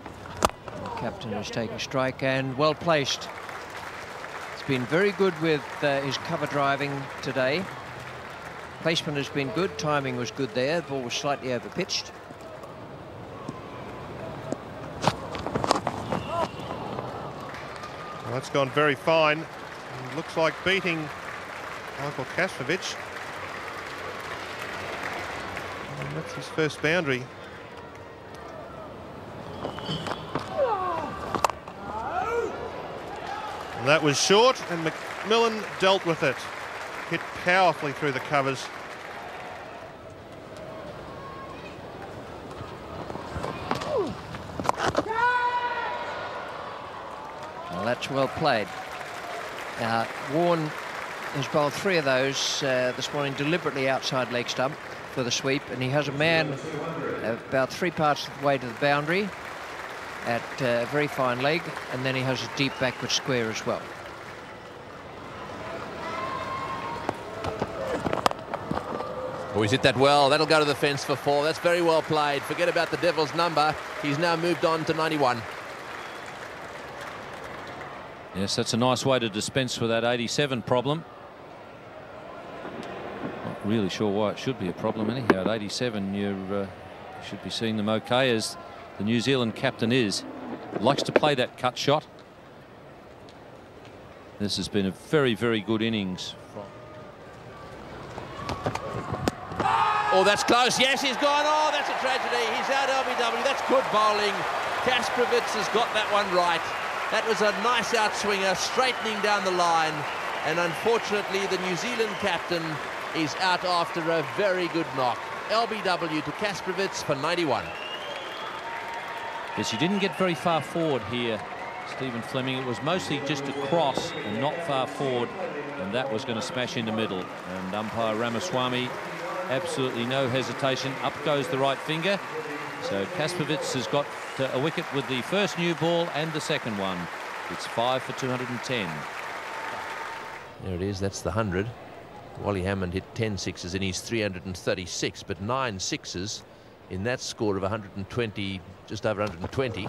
[SPEAKER 3] The captain is taking strike, and well placed. He's been very good with his cover driving today. Placement has been good, timing was good there, the ball was slightly over-pitched.
[SPEAKER 9] Well, that's gone very fine. And looks like beating Michael Kastrovic. And that's his first boundary. And that was short, and McMillan dealt with it. Hit powerfully through the covers.
[SPEAKER 3] Well, that's well played. Warne has bowled 3 of those this morning, deliberately outside leg stump for the sweep, and he has a man about 3 parts of the way to the boundary at a very fine leg, and then he has a deep backward square as well.
[SPEAKER 1] Oh, he's hit that well. That'll go to the fence for 4. That's very well played. Forget about the Devil's number. He's now moved on to 91.
[SPEAKER 4] Yes, that's a nice way to dispense with that 87 problem. Not really sure why it should be a problem anyhow. At 87, you should be seeing them okay, as the New Zealand captain is. Likes to play that cut shot. This has been a very, very good innings.
[SPEAKER 1] Oh, that's close. Yes, he's gone. Oh, that's a tragedy. He's out LBW. That's good bowling. Kastrovic has got that one right. That was a nice outswinger, straightening down the line. And unfortunately, the New Zealand captain is out after a very good knock. LBW to Kastrovic for 91.
[SPEAKER 4] Yes, he didn't get very far forward here, Stephen Fleming. It was mostly just a cross and not far forward, and that was going to smash into middle. And umpire Ramaswamy, absolutely no hesitation. Up goes the right finger. So Kastrovic has got a wicket with the first new ball and the second one. It's 5 for 210.
[SPEAKER 1] There it is. That's the 100. Wally Hammond hit 10 sixes in his 336, but 9 sixes in that score of 120, just over 120.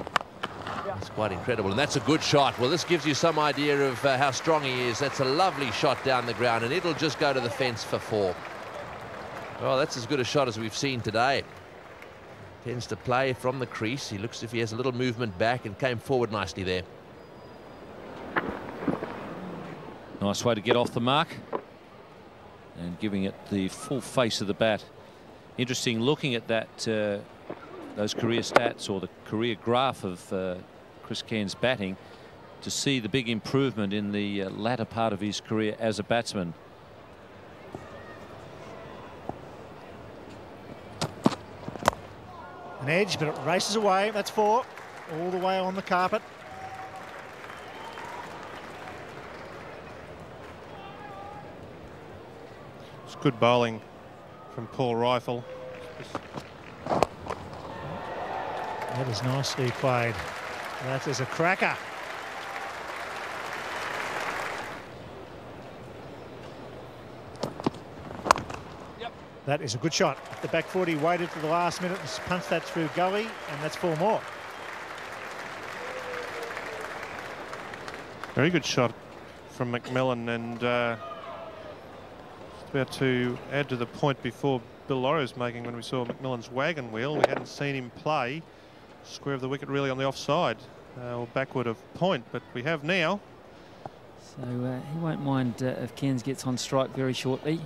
[SPEAKER 1] That's quite incredible, and that's a good shot. Well, this gives you some idea of how strong he is. That's a lovely shot down the ground, and it'll just go to the fence for 4. Well, that's as good a shot as we've seen today. Tends to play from the crease. He looks as if he has a little movement back and came forward nicely there.
[SPEAKER 4] Nice way to get off the mark and giving it the full face of the bat. Interesting looking at that, those career stats or the career graph of Chris Cairns' batting, to see the big improvement in the latter part of his career as a batsman.
[SPEAKER 8] An edge, but it races away. That's 4, all the way on the carpet.
[SPEAKER 9] It's good bowling from Paul Rifle.
[SPEAKER 8] That is nicely played. That is a cracker. That is a good shot. The back foot, he waited for the last minute and punched that through gully, and that's 4 more.
[SPEAKER 9] Very good shot from McMillan, and just about to add to the point before Bill Laurie was making when we saw McMillan's wagon wheel. We hadn't seen him play square of the wicket really on the offside or backward of point, but we have now.
[SPEAKER 2] So he won't mind if Cairns gets on strike very shortly.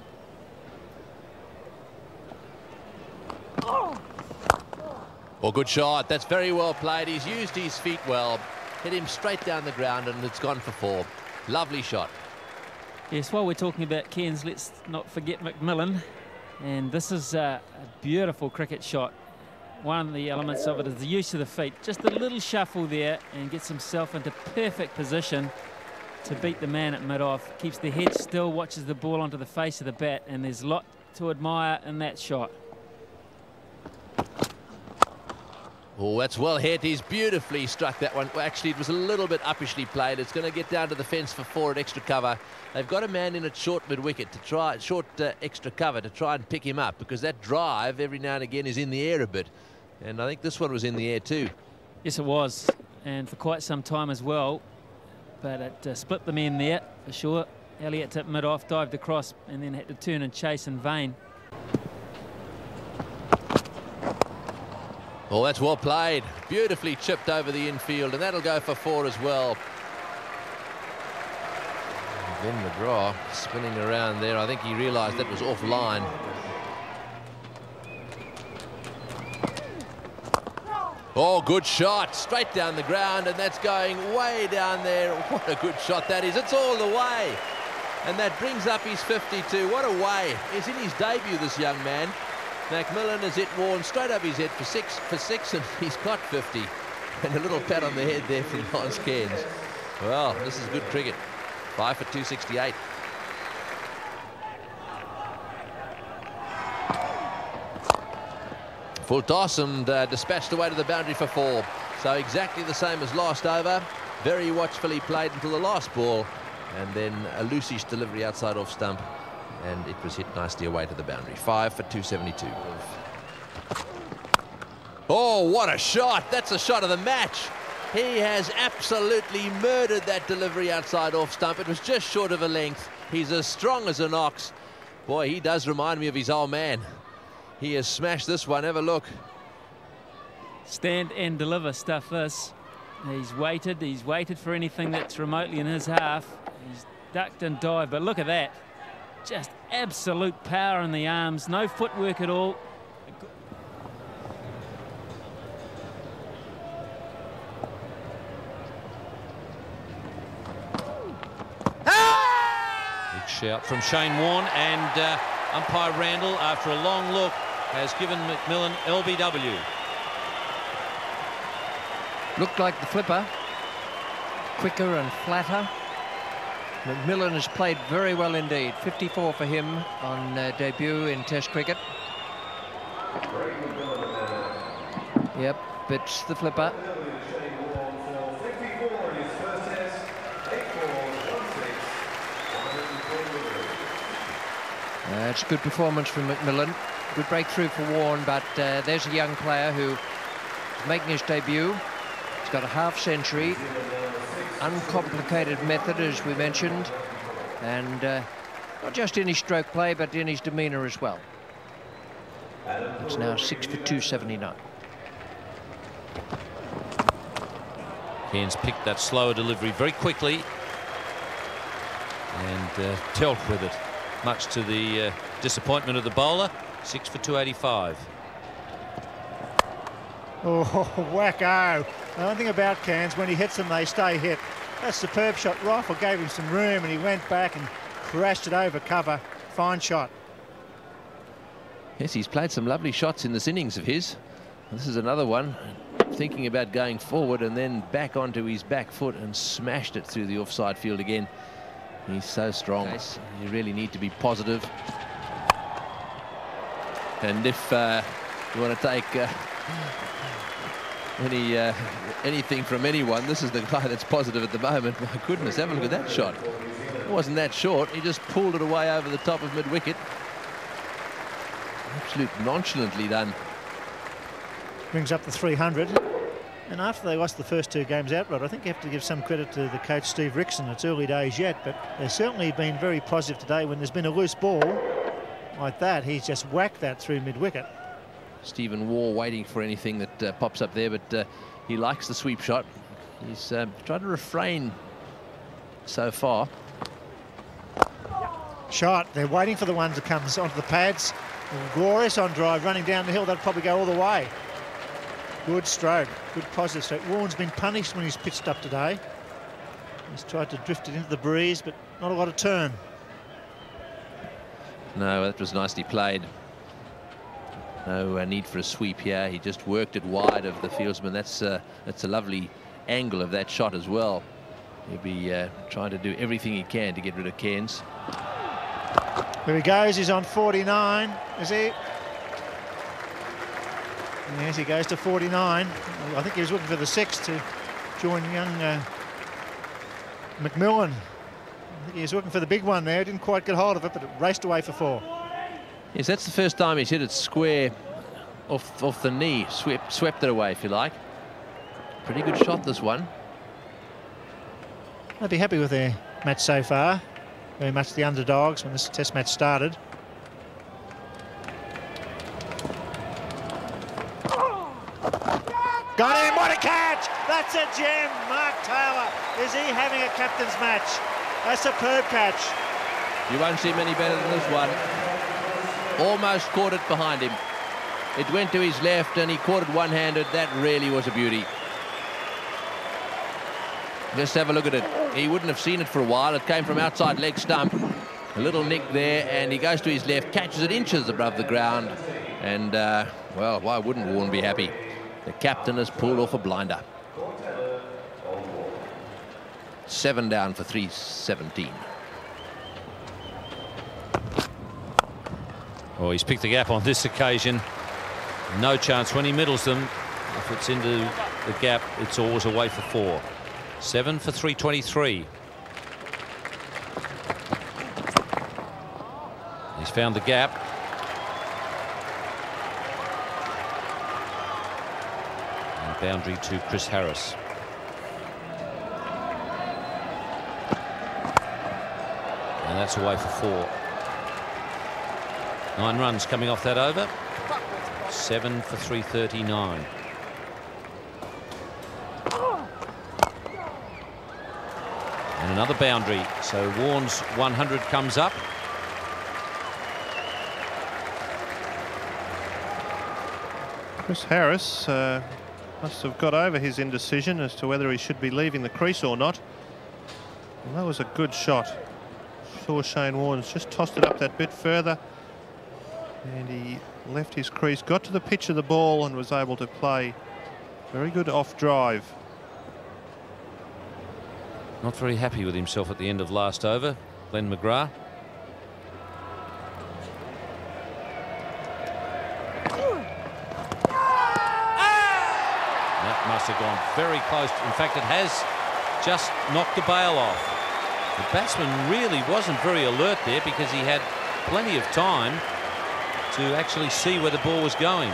[SPEAKER 1] Well, good shot. That's very well played. He's used his feet well. Hit him straight down the ground, and it's gone for 4. Lovely shot.
[SPEAKER 2] Yes, while we're talking about Cairns, let's not forget McMillan. And this is a beautiful cricket shot. One of the elements of it is the use of the feet. Just a little shuffle there, and gets himself into perfect position to beat the man at mid-off. Keeps the head still, watches the ball onto the face of the bat, and there's a lot to admire in that shot.
[SPEAKER 1] Oh, that's well hit. He's beautifully struck that one. Well, actually, it was a little bit uppishly played. It's going to get down to the fence for 4 at extra cover. They've got a man in at short mid-wicket to try, short extra cover to try and pick him up, because that drive every now and again is in the air a bit. And I think this one was in the air too. Yes, it was. And for quite some time as well. But it split them in there for sure. Elliott tipped mid-off, dived across, and then had to turn and chase in vain. Oh, that's well played. Beautifully chipped over the infield, and that'll go for 4 as well. And then McGrath spinning around there. I think he realised that was offline. Oh, good shot. Straight down the ground, and that's going way down there. What a good shot that is. It's all the way. And that brings up his 52. What a way. He's in his debut, this young man. McMillan has hit Warne straight up his head for six, and he's got 50. And a little pat on the head there from Lance Cairns. Well, this is good cricket. 5 for 268. Full toss and dispatched away to the boundary for 4. So exactly the same as last over. Very watchfully played until the last ball. And then a loosish delivery outside off stump. And it was hit nicely away to the boundary. 5 for 272. Oh, what a shot. That's a shot of the match. He has absolutely murdered that delivery outside off stump. It was just short of a length. He's as strong as an ox. Boy, he does remind me of his old man. He has smashed this one. Have a look. Stand and deliver stuff this. He's waited for anything that's remotely in his half. He's ducked and dived, but look at that. Just absolute power in the arms, no footwork at all. Big shout from Shane Warne, and umpire Randall, after a long look, has given McMillan LBW.
[SPEAKER 3] Looked like the flipper, quicker and flatter. McMillan has played very well indeed. 54 for him on debut in Test cricket. Yep, it's the flipper. It's a good performance from McMillan. Good breakthrough for Warne, but there's a young player who is making his debut. He's got a half-century. Uncomplicated method, as we mentioned, and not just in his stroke play, but in his demeanour as well. It's now 6 for 279.
[SPEAKER 4] Cairns picked that slower delivery very quickly and dealt with it, much to the disappointment of the bowler. 6 for 285.
[SPEAKER 8] Oh, wacko. The only thing about Cairns, when he hits them, they stay hit. That superb shot. Rifle gave him some room, and he went back and crashed it over cover. Fine shot.
[SPEAKER 1] Yes, he's played some lovely shots in this innings of his. This is another one. Thinking about going forward and then back onto his back foot and smashed it through the offside field again. He's so strong. You really need to be positive. And if you want to take anything from anyone, this is the guy that's positive at the moment. My goodness, have a look at that shot. It wasn't that short. He just pulled it away over the top of mid-wicket. Absolutely nonchalantly done.
[SPEAKER 8] Brings up the 300. And after they lost the first 2 games outright, I think you have to give some credit to the coach Steve Rickson. It's early days yet, but they've certainly been very positive today. When there's been a loose ball like that, he's just whacked that through mid-wicket. Stephen
[SPEAKER 1] Waugh waiting for anything that pops up there, but he likes the sweep shot. He's tried to refrain so far.
[SPEAKER 8] Shot. They're waiting for the one that comes onto the pads. Glorious on drive, running down the hill. That'll probably go all the way. Good stroke. Good positive stroke. Warne's been punished when he's pitched up today. He's tried to drift it into the breeze, but not a lot of turn.
[SPEAKER 1] No, that was nicely played. No need for a sweep here. He just worked it wide of the fieldsman. That's a lovely angle of that shot as well. He'll be trying to do everything he can to get rid of Cairns.
[SPEAKER 8] There he goes. He's on 49, is he? Yes, he goes to 49. I think he was looking for the 6 to join young McMillan. I think he was looking for the big one there. Didn't quite get hold of it, but it raced away for 4.
[SPEAKER 1] Yes, that's the first time he's hit it square off the knee. Swept it away, if you like. Pretty good shot, this one.
[SPEAKER 8] I'd be happy with their match so far. Very much the underdogs when this test match started. Got him, what a catch! That's a gem, Mark Taylor. Is he having a captain's match? A superb catch.
[SPEAKER 1] You won't see many better than this one. Almost caught it behind him. It went to his left and he caught it one-handed. That really was a beauty. Just have a look at it. He wouldn't have seen it for a while. It came from outside leg stump. A little nick there, and he goes to his left, catches it inches above the ground. And, well, why wouldn't Warne be happy? The captain has pulled off a blinder. 7 down for 3:17.
[SPEAKER 4] Oh, he's picked the gap on this occasion. No chance when he middles them. If it's into the gap, it's always away for 4. 7 for 323. He's found the gap. And boundary to Chris Harris. And that's away for 4. 9 runs coming off that over. 7 for 339. And another boundary, so Warne's 100 comes up.
[SPEAKER 9] Chris Harris must have got over his indecision as to whether he should be leaving the crease or not. And that was a good shot. Saw Shane Warne's just tossed it up that bit further, and he left his crease, got to the pitch of the ball and was able to play very good off drive.
[SPEAKER 4] Not very happy with himself at the end of last over, Glenn McGrath. That must have gone very close. In fact, it has just knocked the bail off. The batsman really wasn't very alert there because he had plenty of time to actually see where the ball was going.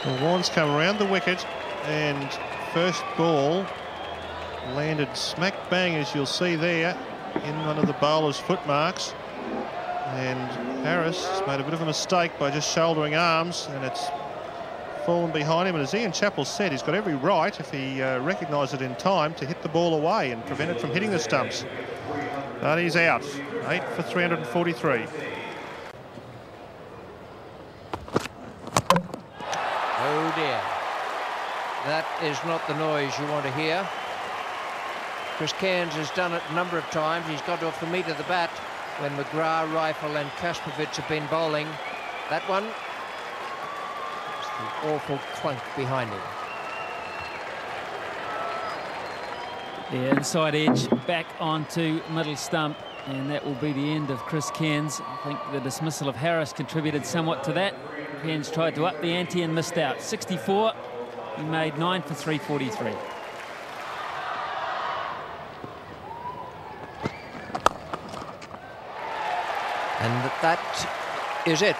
[SPEAKER 9] Well, Warne's come around the wicket, and first ball landed smack bang, as you'll see there, in one of the bowler's footmarks. And Harris has made a bit of a mistake by just shouldering arms, and it's fallen behind him. And as Ian Chappell said, he's got every right, if he recognised it in time, to hit the ball away and prevent it from hitting the stumps. But he's out. 8 for 343.
[SPEAKER 3] Oh dear. That is not the noise you want to hear. Chris Cairns has done it a number of times. He's got off the meat of the bat when McGrath, Rifle and Kaspovich have been bowling. That one, it's the awful clunk behind him.
[SPEAKER 2] Yeah, inside edge, back onto middle stump, and that will be the end of Chris Cairns. I think the dismissal of Harris contributed somewhat to that. Cairns tried to up the ante and missed out. 64, he made 9 for 343.
[SPEAKER 3] And that is it.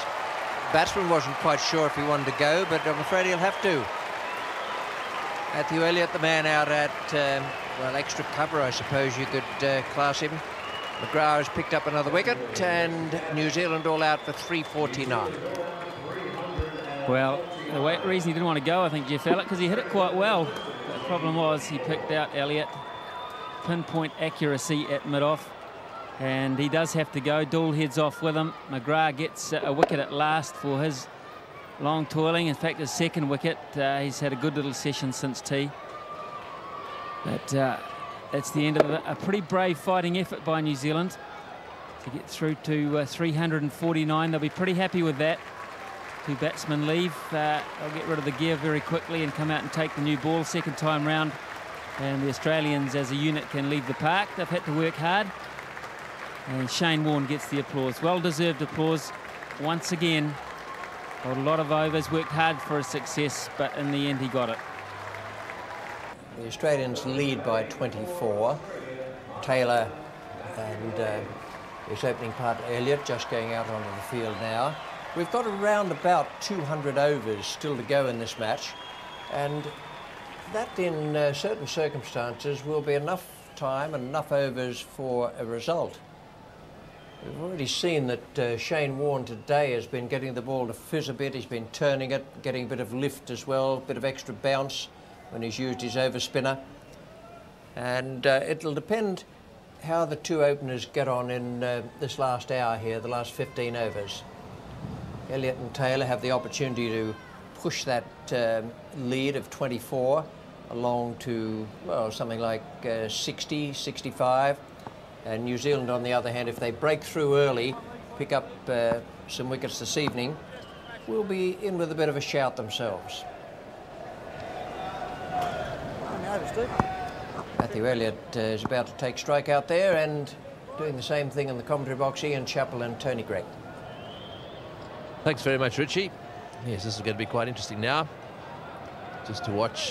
[SPEAKER 3] Batsman wasn't quite sure if he wanted to go, but I'm afraid he'll have to. Matthew Elliott, the man out at, well, extra cover, I suppose you could class him. McGrath has picked up another wicket, and New Zealand all out for 349.
[SPEAKER 2] Well, the reason he didn't want to go, I think, Jeff Elliott, because he hit it quite well. The problem was he picked out Elliott. Pinpoint accuracy at mid-off. And he does have to go. Doull heads off with him. McGrath gets a wicket at last for his long toiling. In fact, his second wicket. He's had a good little session since tea. But that's the end of a pretty brave fighting effort by New Zealand to get through to 349. They'll be pretty happy with that. 2 batsmen leave. They'll get rid of the gear very quickly and come out and take the new ball second time round. And the Australians as a unit can leave the park. They've had to work hard. And Shane Warne gets the applause. Well-deserved applause. once again. A lot of overs, worked hard for his success, but in the end he got it.
[SPEAKER 3] The Australians lead by 24. Taylor and his opening partner Elliott just going out onto the field now. We've got around about 200 overs still to go in this match, and that in certain circumstances will be enough time and enough overs for a result. We've already seen that Shane Warne today has been getting the ball to fizz a bit. He's been turning it, getting a bit of lift as well, a bit of extra bounce when he's used his overspinner. And it'll depend how the two openers get on in this last hour here, the last 15 overs. Elliott and Taylor have the opportunity to push that lead of 24 along to, well, something like 60, 65. And New Zealand, on the other hand, if they break through early, pick up some wickets this evening, will be in with a bit of a shout themselves. Matthew Elliott is about to take strike out there, and doing the same thing in the commentary box, Ian Chappell and Tony Greig.
[SPEAKER 1] Thanks very much, Richie. Yes, this is going to be quite interesting now. Just to watch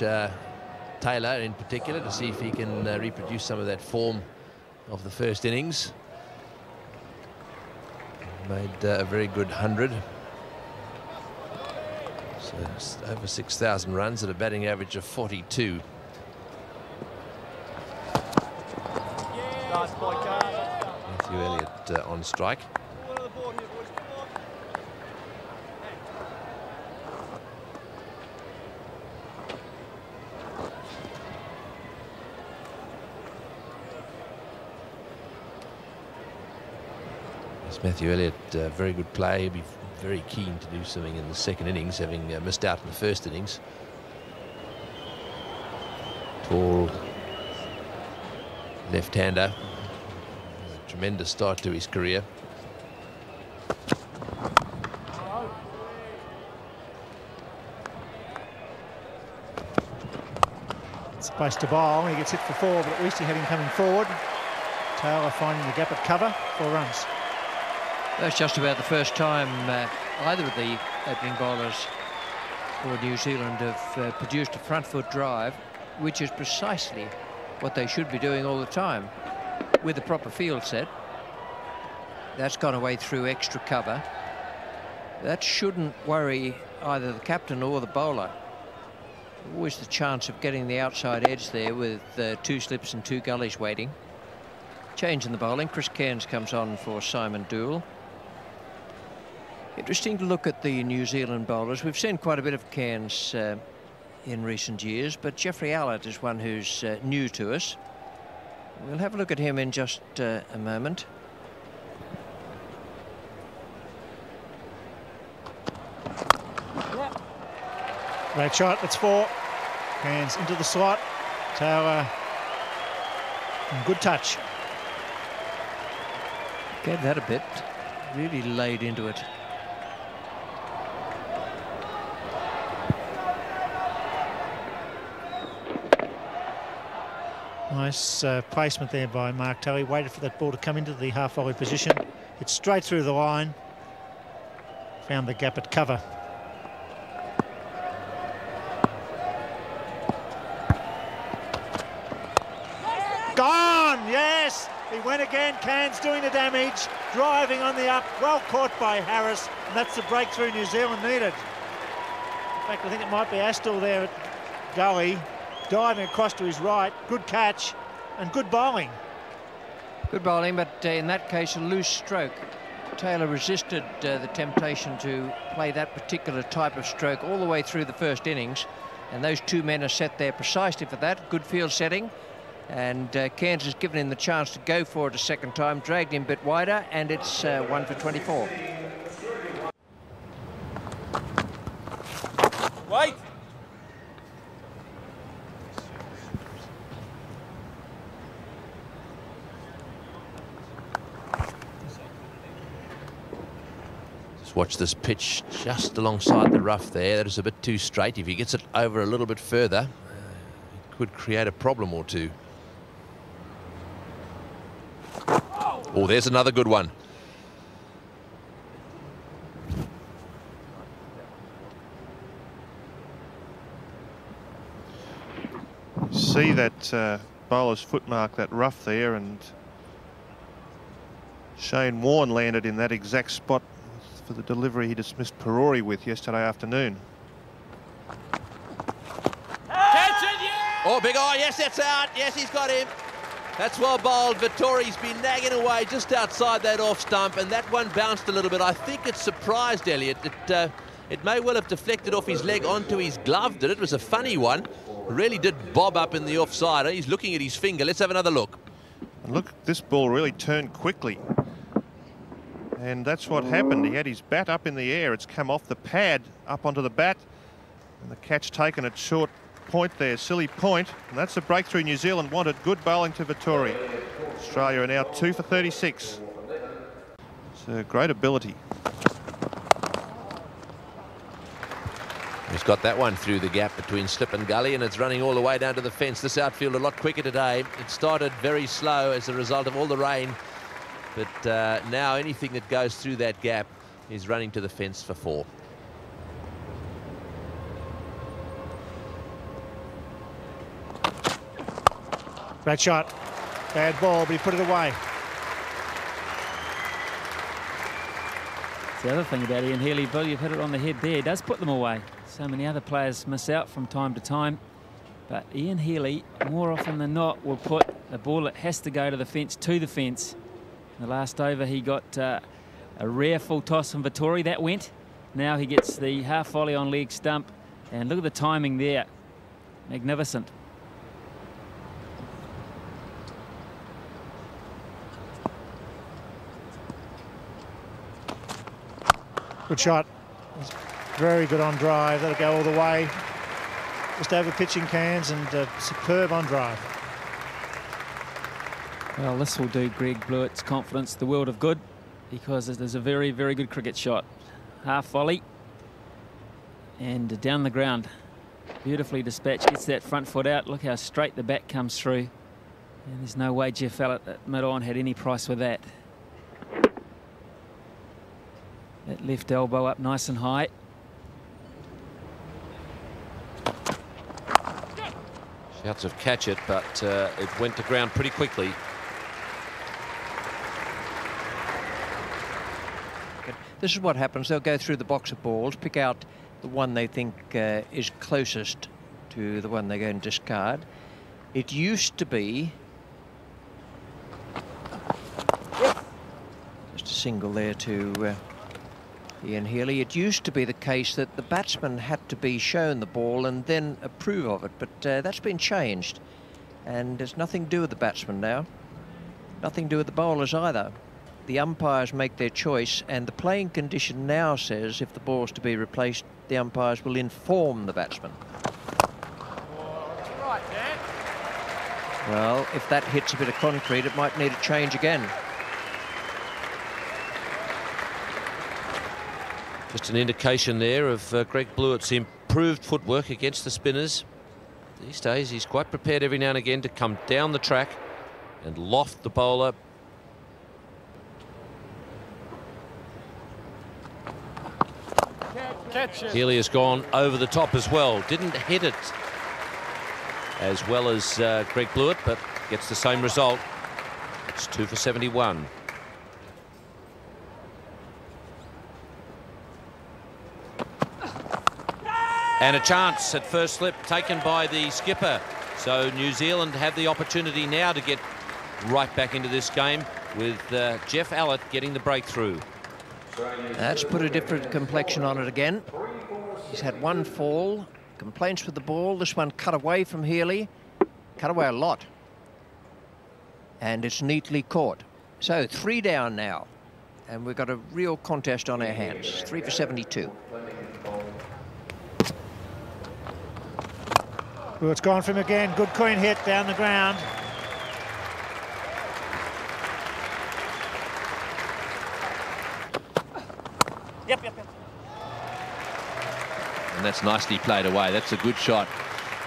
[SPEAKER 1] Taylor in particular, to see if he can reproduce some of that form of the first innings. Made a very good 100. So it's over 6,000 runs at a batting average of 42. Matthew Elliott on strike. Matthew Elliott, very good play. He'll be very keen to do something in the second innings, having missed out in the first innings. Tall left-hander. A tremendous start to his career.
[SPEAKER 8] It's supposed to bowl. He gets hit for 4, but at least he had him coming forward. Taylor finding the gap at cover, 4 runs.
[SPEAKER 3] That's just about the first time either of the opening bowlers for New Zealand have produced a front foot drive, which is precisely what they should be doing all the time with a proper field set. That's gone away through extra cover. That shouldn't worry either the captain or the bowler. Always the chance of getting the outside edge there with 2 slips and 2 gullies waiting. Change in the bowling. Chris Cairns comes on for Simon Doull. Interesting to look at the New Zealand bowlers. We've seen quite a bit of Cairns in recent years, but Jeffrey Elliott is one who's new to us. We'll have a look at him in just a moment.
[SPEAKER 8] Great shot, that's 4. Cairns into the slot. Taylor, good touch.
[SPEAKER 3] Gave that a bit. Really laid into it.
[SPEAKER 8] Nice placement there by Mark Tully. Waited for that ball to come into the half-volley position. It's straight through the line. Found the gap at cover. Gone! Yes! He went again. Cairns doing the damage. Driving on the up. Well caught by Harris. And that's the breakthrough New Zealand needed. In fact, I think it might be Astle there at gully. Diving across to his right, good catch and good bowling.
[SPEAKER 3] Good bowling, but in that case a loose stroke. Taylor resisted the temptation to play that particular type of stroke all the way through the first innings, and those 2 men are set there precisely for that. Good field setting, and Cairns has given him the chance to go for it a second time, dragged him a bit wider, and it's 1 for 24.
[SPEAKER 10] Wait!
[SPEAKER 1] Watch this pitch just alongside the rough there. That is a bit too straight. If he gets it over a little bit further, it could create a problem or two. Oh, there's another good one.
[SPEAKER 9] see that bowler's footmark, that rough there, and Shane Warne landed in that exact spot for the delivery he dismissed Perori with yesterday afternoon.
[SPEAKER 1] Oh, big eye, yes, that's out. Yes, he's got him. That's well bowled. Vittori's been nagging away just outside that off stump, and that one bounced a little bit. I think it surprised Elliott. It may well have deflected off his leg onto his glove, did it? It was a funny one. Really did bob up in the offside. He's looking at his finger. Let's have another look.
[SPEAKER 9] And look, this ball really turned quickly. And that's what happened. He had his bat up in the air. It's come off the pad up onto the bat. And the catch taken at short point there, silly point. And that's a breakthrough New Zealand wanted. Good bowling to Vittori. Australia are now 2 for 36. It's a great ability.
[SPEAKER 1] He's got that one through the gap between slip and gully, and it's running all the way down to the fence. This outfield a lot quicker today. It started very slow as a result of all the rain, but now anything that goes through that gap is running to the fence for 4.
[SPEAKER 8] Great shot. Bad ball, but he put it away.
[SPEAKER 2] That's the other thing about Ian Healy, Bill, you've hit it on the head there. He does put them away. So many other players miss out from time to time. But Ian Healy, more often than not, will put the ball that has to go to the fence. In the last over, he got a rare full toss from Vittori. That went. Now he gets the half volley on leg stump. And look at the timing there. Magnificent.
[SPEAKER 8] Good shot. Very good on drive. That'll go all the way. Just over pitching Cairns, and superb on drive.
[SPEAKER 2] Well, this will do Greg Blewett's confidence the world of good, because there's a very, very good cricket shot. Half volley and down the ground. Beautifully dispatched. Gets that front foot out. Look how straight the bat comes through. And there's no way Jeff Elliott at mid-on had any price with that. That left elbow up nice and high.
[SPEAKER 4] Shouts of catch it, but it went to ground pretty quickly.
[SPEAKER 3] This is what happens. They'll go through the box of balls, pick out the one they think is closest to the one they're going to discard. It used to be just a single there to Ian Healy. It used to be the case that the batsman had to be shown the ball and then approve of it, but that's been changed, and there's nothing to do with the batsman now, nothing to do with the bowlers either. The umpires make their choice, and the playing condition now says if the ball's to be replaced, the umpires will inform the batsman. Well, if that hits a bit of concrete, it might need a change again.
[SPEAKER 4] Just an indication there of Greg Blewett's improved footwork against the spinners. These days he's quite prepared every now and again to come down the track and loft the bowler. Healy has gone over the top as well. Didn't hit it as well as Greg Blewett, but gets the same result. It's 2 for 71. And a chance at first slip taken by the skipper. So New Zealand have the opportunity now to get right back into this game, with Jeff Elliott getting the breakthrough.
[SPEAKER 3] That's put a different complexion on it again. He's had one fall, complaints with the ball. This one cut away from Healy, cut away a lot. And it's neatly caught. So 3 down now. And we've got a real contest on our hands. 3 for 72.
[SPEAKER 8] Well, it's gone for him again. Good clean hit down the ground. Yep.
[SPEAKER 1] And that's nicely played away. That's a good shot.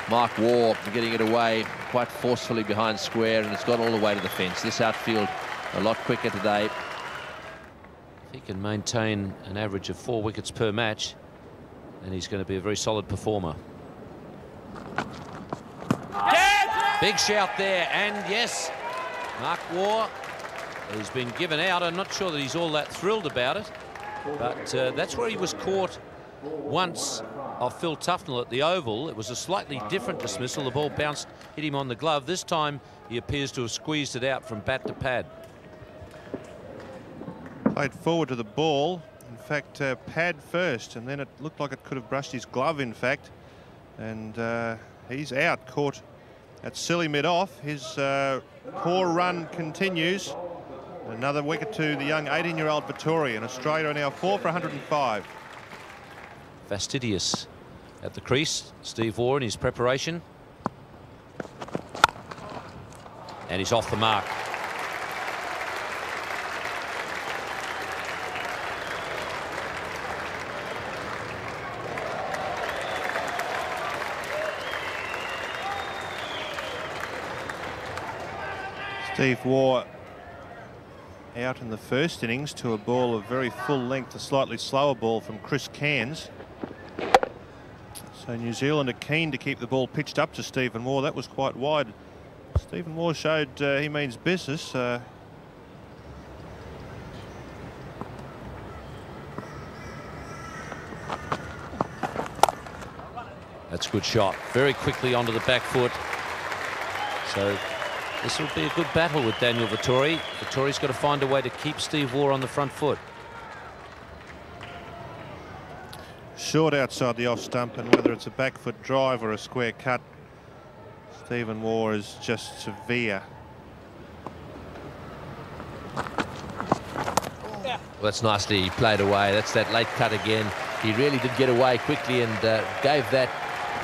[SPEAKER 1] Mark Waugh getting it away quite forcefully behind square, and it's gone all the way to the fence. This outfield a lot quicker today.
[SPEAKER 4] If he can maintain an average of 4 wickets per match, then he's going to be a very solid performer. Big shout there, and yes, Mark Waugh has been given out. I'm not sure that he's all that thrilled about it, but that's where he was caught once of Phil Tufnell at the Oval. It was a slightly different dismissal. The ball bounced, hit him on the glove. This time he appears to have squeezed it out from bat to pad.
[SPEAKER 9] Played forward to the ball. In fact, pad first, and then it looked like it could have brushed his glove, in fact. And he's out, caught at silly mid-off. His poor run continues. Another wicket to the young 18-year-old Vittori, and Australia are now 4 for 105.
[SPEAKER 4] Fastidious at the crease. Steve Waugh in his preparation. And he's off the mark.
[SPEAKER 9] Steve Waugh out in the first innings to a ball of very full length, a slightly slower ball from Chris Cairns. So New Zealand are keen to keep the ball pitched up to Stephen Waugh. That was quite wide. Stephen Waugh showed he means business.
[SPEAKER 4] That's a good shot. Very quickly onto the back foot. So this will be a good battle with Daniel Vittori. Vittori's got to find a way to keep Steve Waugh on the front foot.
[SPEAKER 9] Short outside the off stump, and whether it's a back foot drive or a square cut, Stephen Waugh is just severe.
[SPEAKER 1] Well, that's nicely played away. That's that late cut again. He really did get away quickly and gave that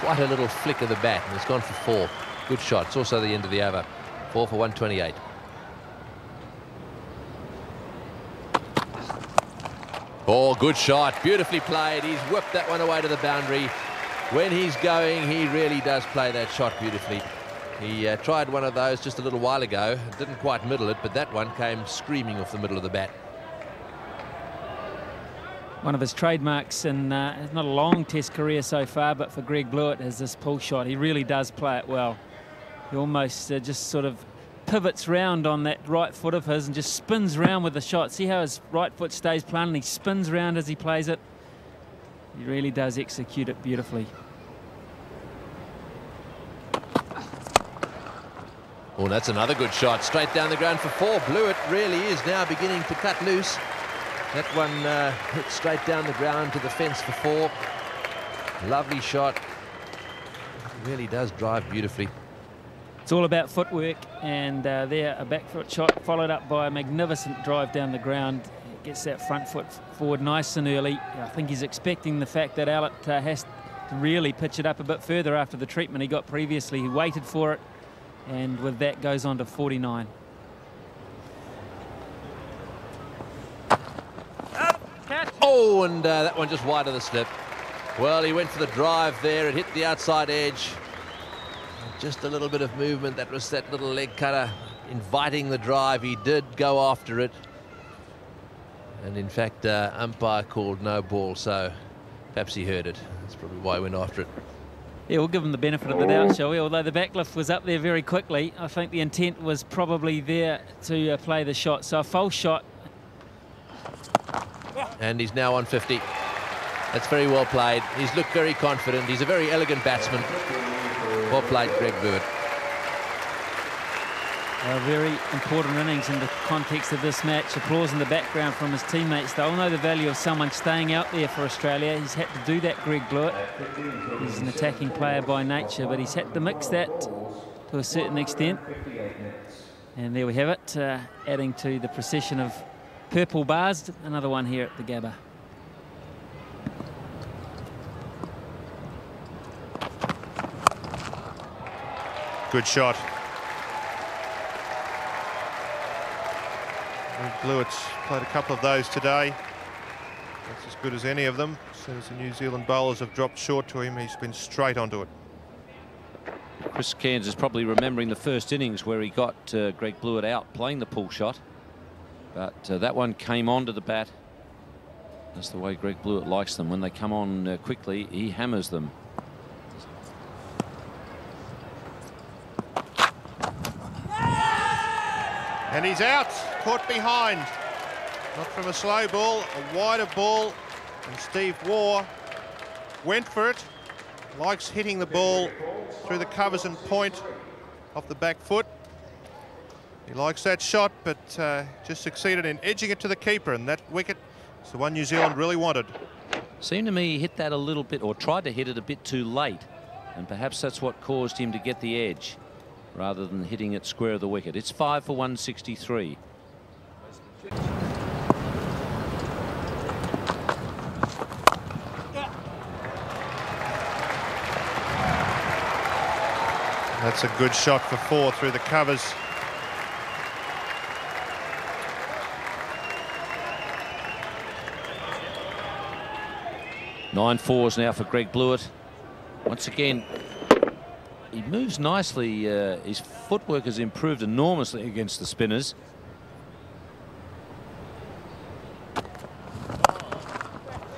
[SPEAKER 1] quite a little flick of the bat, and it's gone for 4. Good shot. It's also the end of the over. 4 for 128. Oh, good shot. Beautifully played. He's whipped that one away to the boundary. When he's going, he really does play that shot beautifully. He tried one of those just a little while ago. Didn't quite middle it, but that one came screaming off the middle of the bat.
[SPEAKER 2] One of his trademarks, and it's not a long test career so far, but for Greg Blewett is this pull shot. He really does play it well. He almost just sort of pivots round on that right foot of his and just spins round with the shot. See how his right foot stays planted and he spins round as he plays it? He really does execute it beautifully.
[SPEAKER 1] Oh, that's another good shot. Straight down the ground for 4. Blewett really is now beginning to cut loose. That one hit straight down the ground to the fence for 4. Lovely shot. Really does drive beautifully.
[SPEAKER 2] It's all about footwork, and there a back foot shot followed up by a magnificent drive down the ground. Gets that front foot forward nice and early. I think he's expecting the fact that Elliott has to really pitch it up a bit further after the treatment he got previously. He waited for it, and with that goes on to 49.
[SPEAKER 1] Oh, and that one just wide of the slip. Well, he went for the drive there. It hit the outside edge. Just a little bit of movement. That was that little leg cutter inviting the drive. He did go after it. And in fact, umpire called no ball, so perhaps he heard it. That's probably why he went after it.
[SPEAKER 2] Yeah, we'll give him the benefit of the doubt, shall we? Although the backlift was up there very quickly, I think the intent was probably there to play the shot. So a false shot.
[SPEAKER 1] And he's now on 50. That's very well played. He's looked very confident. He's a very elegant batsman. Well played, Greg Blewett.
[SPEAKER 2] A very important innings in the context of this match. Applause in the background from his teammates. They'll know the value of someone staying out there for Australia. He's had to do that, Greg Blewett. He's an attacking player by nature, but he's had to mix that to a certain extent. And there we have it, adding to the procession of purple bars. Another one here at the Gabba.
[SPEAKER 9] Good shot. Blewett's played a couple of those today. That's as good as any of them. As soon as the New Zealand bowlers have dropped short to him, he's been straight onto it.
[SPEAKER 4] Chris Cairns is probably remembering the first innings where he got Greg Blewett out playing the pull shot. But that one came onto the bat. That's the way Greg Blewett likes them. When they come on quickly, he hammers them.
[SPEAKER 9] And he's out, caught behind. Not from a slow ball, a wider ball. And Steve Waugh went for it. Likes hitting the ball through the covers and point off the back foot. He likes that shot, but just succeeded in edging it to the keeper, and that wicket is the one New Zealand really wanted.
[SPEAKER 4] Seemed to me he hit that a little bit, or tried to hit it a bit too late, and perhaps that's what caused him to get the edge rather than hitting it square of the wicket. It's 5 for 163.
[SPEAKER 9] That's a good shot for 4 through the covers.
[SPEAKER 4] Nine fours now for Greg Blewett. Once again, he moves nicely. His footwork has improved enormously against the spinners.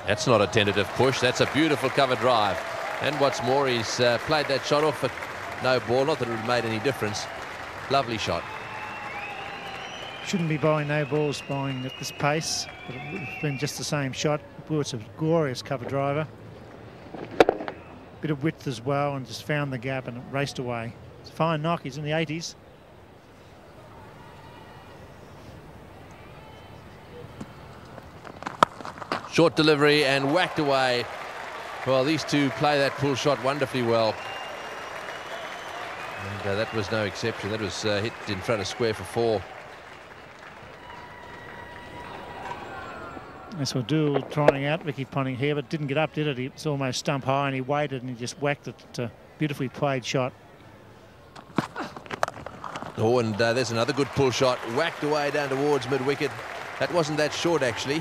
[SPEAKER 1] That's not a tentative push. That's a beautiful cover drive. And what's more, he's played that shot off for no ball. Not that it would have made any difference. Lovely shot.
[SPEAKER 8] Shouldn't be bowling no balls, bowling at this pace, but it would have been just the same shot. Blewett's a glorious cover driver. Bit of width as well, and just found the gap and it raced away. It's a fine knock. He's in the 80s.
[SPEAKER 1] Short delivery and whacked away. Well, these two play that pull shot wonderfully well. And that was no exception. That was hit in front of square for 4.
[SPEAKER 8] That's what Doull trying out Ricky Ponting here, but didn't get up, did it? He was almost stump high and he waited and he just whacked it. Beautifully played shot.
[SPEAKER 1] Oh, and there's another good pull shot. Whacked away down towards mid-wicket. That wasn't that short, actually.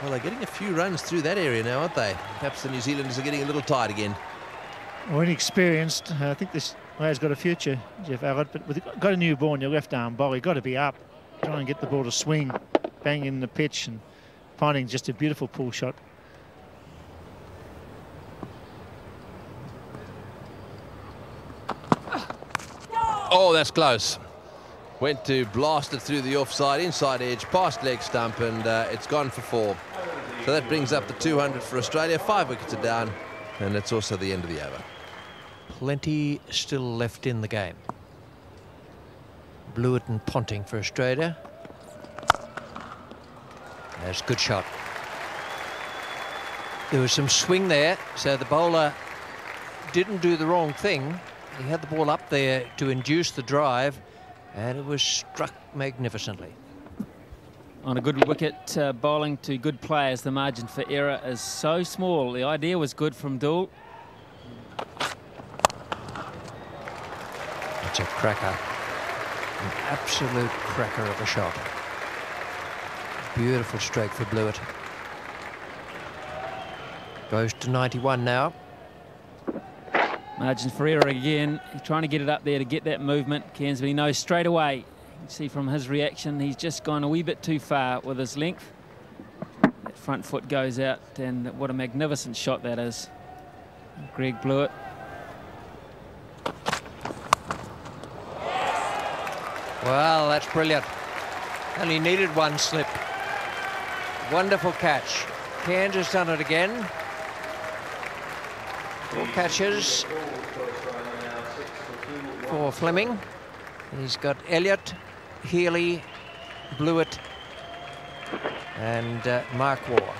[SPEAKER 1] Well, they're getting a few runs through that area now, aren't they? Perhaps the New Zealanders are getting a little tired again.
[SPEAKER 8] Well, inexperienced. I think this player's got a future, Jeff Elliott, but with got a newborn, your left arm bowler, you've got to be up. Try and get the ball to swing, bang in the pitch, and finding just a beautiful pull shot.
[SPEAKER 1] Oh, that's close. Went to blast it through the offside, inside edge, past leg stump, and it's gone for 4. So that brings up the 200 for Australia. 5 wickets are down, and it's also the end of the over.
[SPEAKER 3] Plenty still left in the game. Blewett and Ponting for Australia. That's a good shot. There was some swing there, so the bowler didn't do the wrong thing. He had the ball up there to induce the drive, and it was struck magnificently.
[SPEAKER 2] On a good wicket, bowling to good players, the margin for error is so small. The idea was good from Doull.
[SPEAKER 3] It's a cracker. An absolute cracker of a shot. Beautiful stroke for Blewett. Goes to 91 now.
[SPEAKER 2] Margin for error again. He's trying to get it up there to get that movement. Cairns, but he knows straight away. You can see from his reaction, he's just gone a wee bit too far with his length. That front foot goes out, and what a magnificent shot that is. Greg Blewett.
[SPEAKER 3] Well, that's brilliant. Only needed one slip. Wonderful catch. Cairns has done it again. 4 catches for Fleming. He's got Elliott, Healy, Blewett, and Mark Waugh.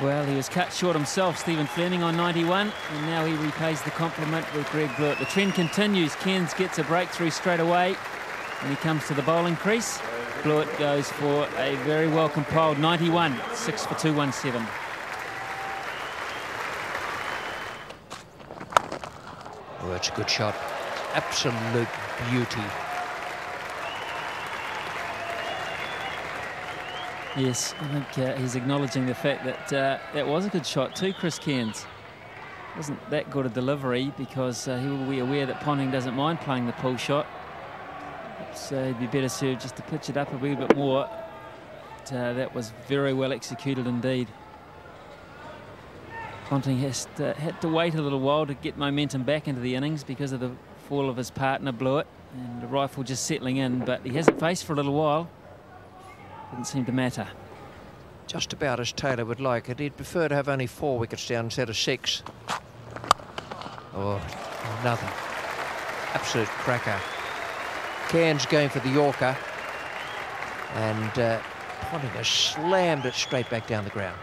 [SPEAKER 2] Well, he was cut short himself, Stephen Fleming, on 91, and now he repays the compliment with Greg Blewett. The trend continues. Cairns gets a breakthrough straight away when he comes to the bowling crease. Blewett goes for a very well compiled 91, 6 for 217.
[SPEAKER 3] Oh, that's a good shot. Absolute beauty.
[SPEAKER 2] Yes, I think he's acknowledging the fact that that was a good shot too, Chris Cairns. Wasn't that good a delivery, because he will be aware that Ponting doesn't mind playing the pull shot. So he'd be better served just to pitch it up a wee bit more. But, that was very well executed indeed. Ponting had to wait a little while to get momentum back into the innings because of the ball of his partner, Blewett, and the rifle just settling in, but he hasn't faced for a little while. Didn't seem to matter.
[SPEAKER 3] Just about as Taylor would like it. He'd prefer to have only 4 wickets down instead of 6. Oh, another absolute cracker. Cairns going for the Yorker, and Ponting has slammed it straight back down the ground.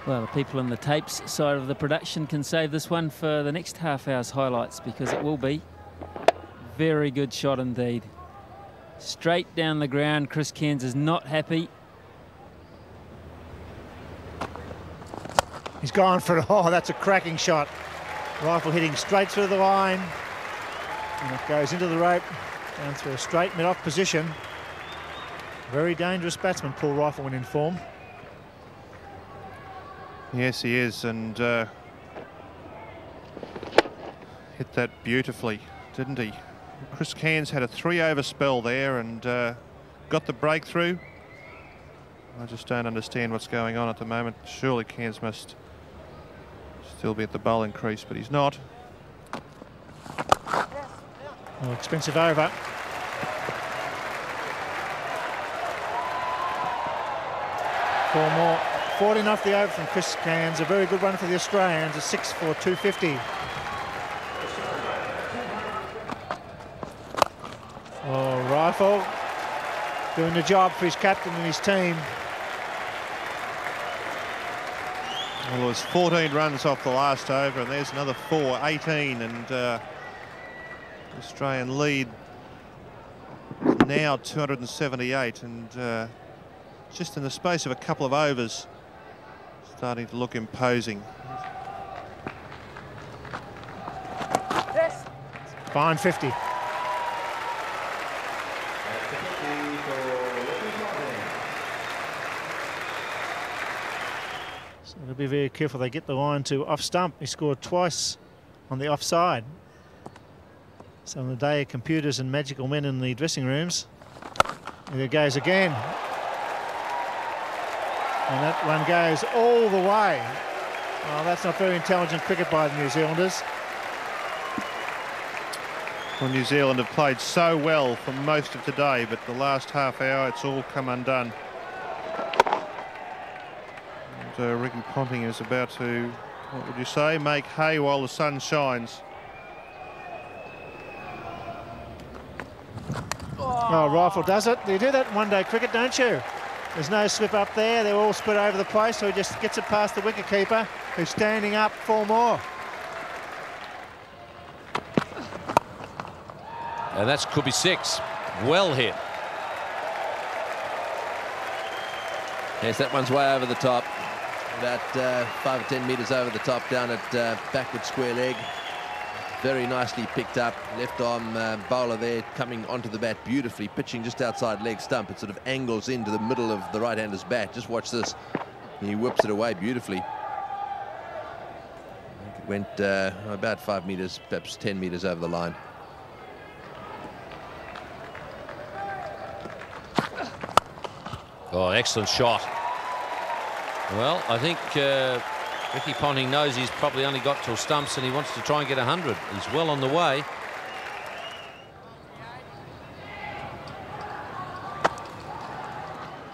[SPEAKER 2] Well, the people on the tapes side of the production can save this one for the next half hour's highlights, because it will be very good shot indeed. Straight down the ground. Chris Cairns is not happy.
[SPEAKER 8] He's gone for it. Oh, that's a cracking shot. Rifle hitting straight through the line, and it goes into the rope, down through a straight mid-off position. Very dangerous batsman, Paul Rifle, when in form.
[SPEAKER 9] Yes, he is, and hit that beautifully, didn't he? Chris Cairns had a 3-over spell there and got the breakthrough. I just don't understand what's going on at the moment. Surely Cairns must still be at the bowling crease, but he's not.
[SPEAKER 8] Oh, expensive over. Four more. 14 off the over from Chris Cairns. A very good run for the Australians. A 6 for 250. Oh, Rifle doing the job for his captain and his team.
[SPEAKER 9] Well, there was 14 runs off the last over, and there's another 4, 18, and the Australian lead is now 278, and just in the space of a couple of overs, starting to look imposing.
[SPEAKER 8] Yes. Fine 50. So they'll be very careful they get the line to off stump. He scored twice on the offside. So on the day of computers and magical men in the dressing rooms, there it goes again. And that one goes all the way. Oh, that's not very intelligent cricket by the New Zealanders.
[SPEAKER 9] Well, New Zealand have played so well for most of today, but the last half hour it's all come undone. And Ricky Ponting is about to, what would you say, make hay while the sun shines.
[SPEAKER 8] Oh, Rifle does it. You do that in one-day cricket, don't you? There's no slip up there. They're all spread over the place, so he just gets it past the wicketkeeper, who's standing up 4 more.
[SPEAKER 4] And that could be 6. Well hit.
[SPEAKER 1] Yes, that one's way over the top. About 5 or 10 metres over the top, down at backward square leg. Very nicely picked up. Left arm bowler there coming onto the bat beautifully, pitching just outside leg stump. It sort of angles into the middle of the right-hander's bat. Just watch this. He whips it away beautifully. It went about 5 metres, perhaps 10 metres over the line.
[SPEAKER 4] Oh, excellent shot. Well, I think Ricky Ponting knows he's probably only got till stumps and he wants to try and get 100. He's well on the way.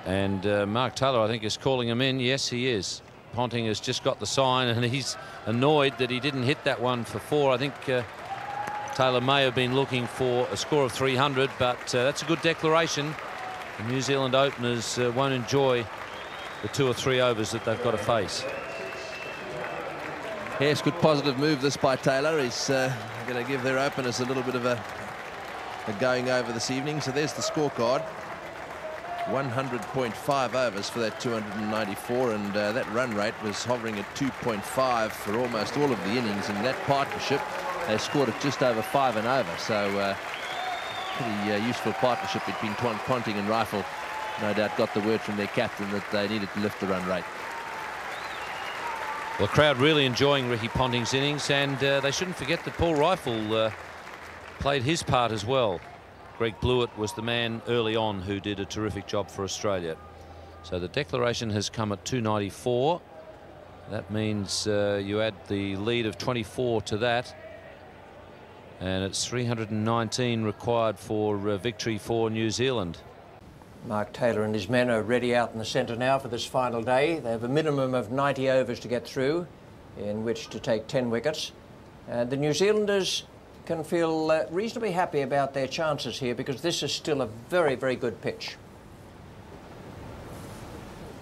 [SPEAKER 4] And Mark Taylor, I think, is calling him in. Yes, he is. Ponting has just got the sign and he's annoyed that he didn't hit that one for 4. I think Taylor may have been looking for a score of 300, but that's a good declaration. The New Zealand openers won't enjoy the 2 or 3 overs that they've got to face.
[SPEAKER 1] Yes, good positive move this by Taylor. He's going to give their openers a little bit of a going over this evening. So there's the scorecard. 100.5 overs for that 294, and that run rate was hovering at 2.5 for almost all of the innings. In that partnership, they scored at just over 5 and over. So pretty useful partnership between Ponting and Rifle. No doubt got the word from their captain that they needed to lift the run rate.
[SPEAKER 4] Well, the crowd really enjoying Ricky Ponting's innings, and they shouldn't forget that Paul Rifle played his part as well. Greg Blewett was the man early on who did a terrific job for Australia. So the declaration has come at 294. That means you add the lead of 24 to that, And it's 319 required for victory for New Zealand.
[SPEAKER 3] Mark Taylor and his men are ready out in the centre now for this final day. They have a minimum of 90 overs to get through, in which to take 10 wickets. And the New Zealanders can feel reasonably happy about their chances here, because this is still a very, very good pitch.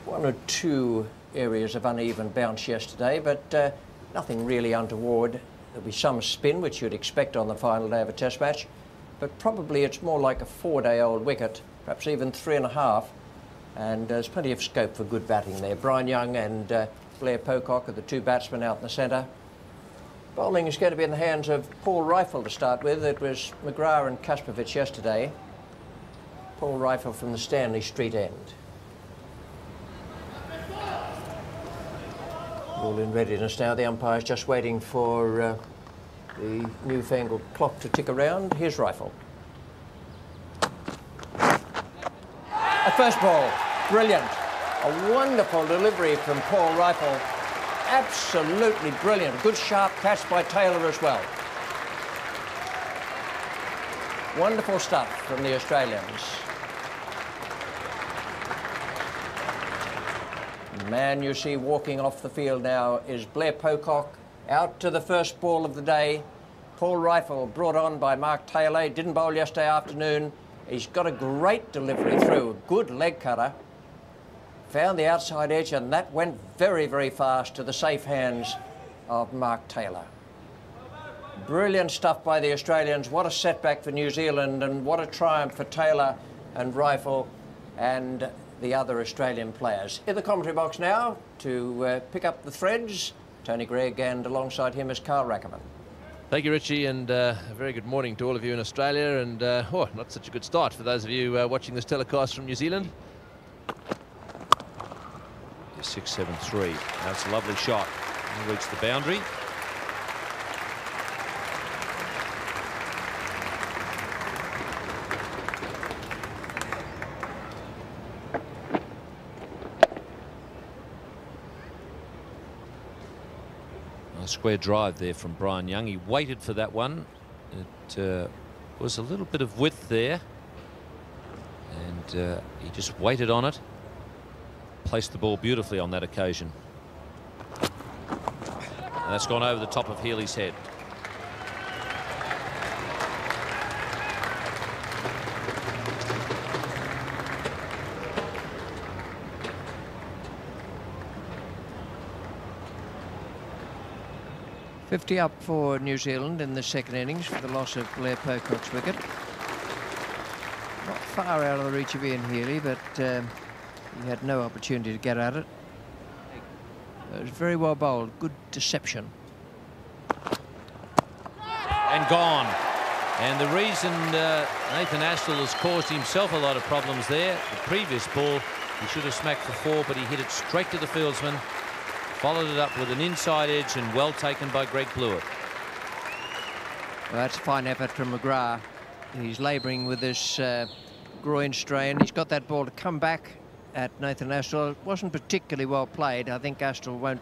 [SPEAKER 3] One or two areas of uneven bounce yesterday, but nothing really untoward. There'll be some spin, which you'd expect on the final day of a test match, but probably it's more like a 4-day-old wicket, perhaps even 3.5, and there's plenty of scope for good batting there. Brian Young and Blair Pocock are the two batsmen out in the centre. Bowling is going to be in the hands of Paul Rifle to start with. It was McGrath and Kaspovich yesterday. Paul Rifle from the Stanley Street end. All in readiness now. The umpire's just waiting for the newfangled clock to tick around. Here's Rifle. A first ball, brilliant. A wonderful delivery from Paul Rifle. Absolutely brilliant. Good sharp catch by Taylor as well. Wonderful stuff from the Australians. The man you see walking off the field now is Blair Pocock, out to the first ball of the day. Paul Rifle brought on by Mark Taylor. He didn't bowl yesterday afternoon. He's got a great delivery through, a good leg cutter. Found the outside edge, and that went very, very fast to the safe hands of Mark Taylor. Brilliant stuff by the Australians. What a setback for New Zealand, and what a triumph for Taylor and Rifle and the other Australian players. In the commentary box now to pick up the threads, Tony Gregg, and alongside him is Carl Rackerman.
[SPEAKER 1] Thank you, Richie, and a very good morning to all of you in Australia, and not such a good start for those of you watching this telecast from New Zealand.
[SPEAKER 4] 6-7-3. That's a lovely shot. He reached the boundary. Nice square drive there from Brian Young. He waited for that one. It was a little bit of width there, and he just waited on it. Placed the ball beautifully on that occasion. And that's gone over the top of Healy's head.
[SPEAKER 3] $50 up for New Zealand in the second innings for the loss of Blair Pocock's wicket. Not far out of the reach of Ian Healy, but he had no opportunity to get at it. It was very well bowled, good deception.
[SPEAKER 4] And gone. And the reason Nathan Astle has caused himself a lot of problems there, the previous ball, he should have smacked for 4, but he hit it straight to the fieldsman, followed it up with an inside edge, and well taken by Greg Blewett.
[SPEAKER 3] Well, that's a fine effort from McGrath. He's labouring with this groin strain. He's got that ball to come back at Nathan Astle. It wasn't particularly well played. I think Astle won't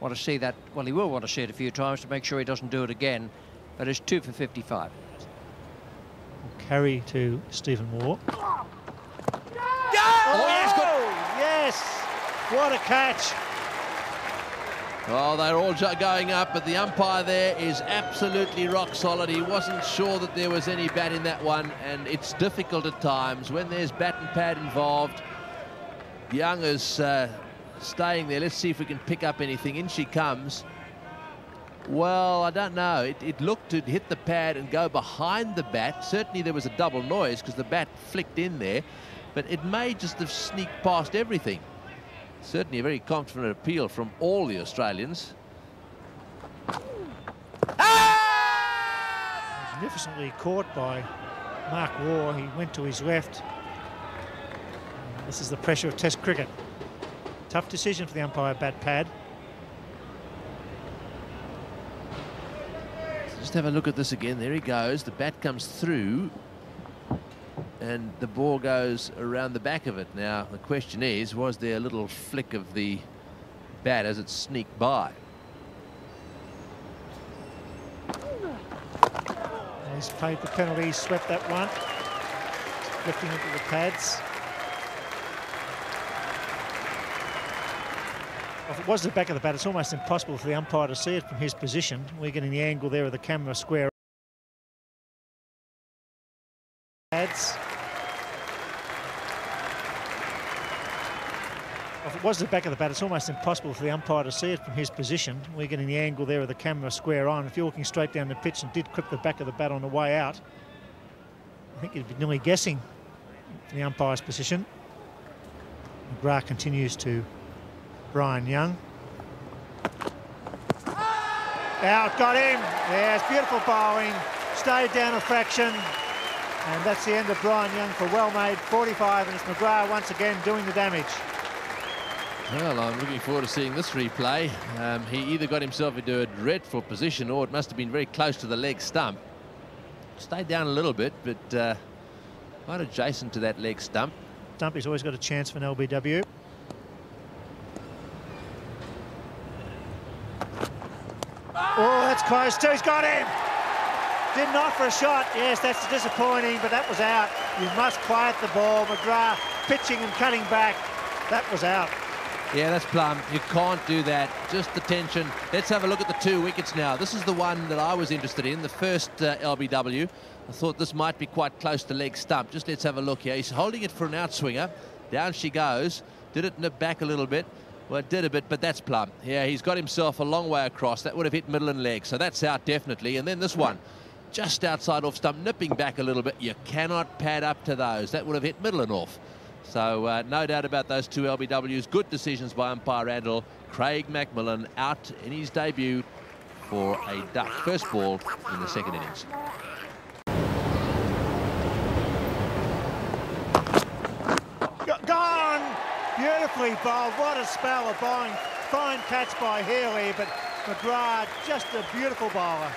[SPEAKER 3] want to see that. Well, he will want to see it a few times to make sure he doesn't do it again. But it's 2 for 55.
[SPEAKER 8] Carry to Stephen Waugh.
[SPEAKER 3] Oh, yes, good.
[SPEAKER 8] Yes! What a catch!
[SPEAKER 1] Well, they're all going up, but the umpire there is absolutely rock solid. He wasn't sure that there was any bat in that one, and it's difficult at times when there's bat and pad involved. Young is staying there. Let's see if we can pick up anything. In she comes. Well, I don't know. It looked to hit the pad and go behind the bat. Certainly there was a double noise because the bat flicked in there, but it may just have sneaked past everything. Certainly a very confident appeal from all the Australians.
[SPEAKER 8] Magnificently caught by Mark Waugh. He went to his left. This is the pressure of Test cricket. Tough decision for the umpire, bat pad.
[SPEAKER 1] Just have a look at this again. There he goes. The bat comes through and the ball goes around the back of it. Now, the question is, was there a little flick of the bat as it sneaked by?
[SPEAKER 8] He's paid the penalty, swept that one. Lifting it to the pads. If it was the back of the bat, it's almost impossible for the umpire to see it from his position. We're getting the angle there of the camera square. Pads. If it was the back of the bat, it's almost impossible for the umpire to see it from his position. We're getting the angle there of the camera square on. If you're looking straight down the pitch and did clip the back of the bat on the way out, I think you'd be nearly guessing from the umpire's position. McGrath continues to Brian Young. Out, got him. Yeah, it's beautiful bowling. Stayed down a fraction. And that's the end of Brian Young for well made 45, and it's McGrath once again doing the damage.
[SPEAKER 1] Well, I'm looking forward to seeing this replay. He either got himself into a dreadful position or it must have been very close to the leg stump. Stayed down a little bit, but quite adjacent to that leg stump.
[SPEAKER 8] Stumpy's always got a chance for an LBW. Oh, that's close too. He's got him. Didn't offer a shot. Yes, that's disappointing, but that was out. You must quiet the ball. McGrath pitching and cutting back. That was out.
[SPEAKER 1] Yeah, that's plumb. You can't do that. Just the tension. Let's have a look at the 2 wickets now. This is the one that I was interested in, the first LBW. I thought this might be quite close to leg stump. Just let's have a look here. He's holding it for an outswinger. Down she goes. Did it nip back a little bit? Well, it did a bit, but that's plumb. Yeah, he's got himself a long way across. That would have hit middle and leg, so that's out definitely. And then this one, just outside off stump, nipping back a little bit. You cannot pad up to those. That would have hit middle and off. So no doubt about those 2 LBWs. Good decisions by umpire Randall. Craig McMillan out in his debut for a duck. First ball in the second innings.
[SPEAKER 8] Gone! Beautifully bowled. What a spell of bowling. Fine catch by Healy, but McGrath just a beautiful bowler.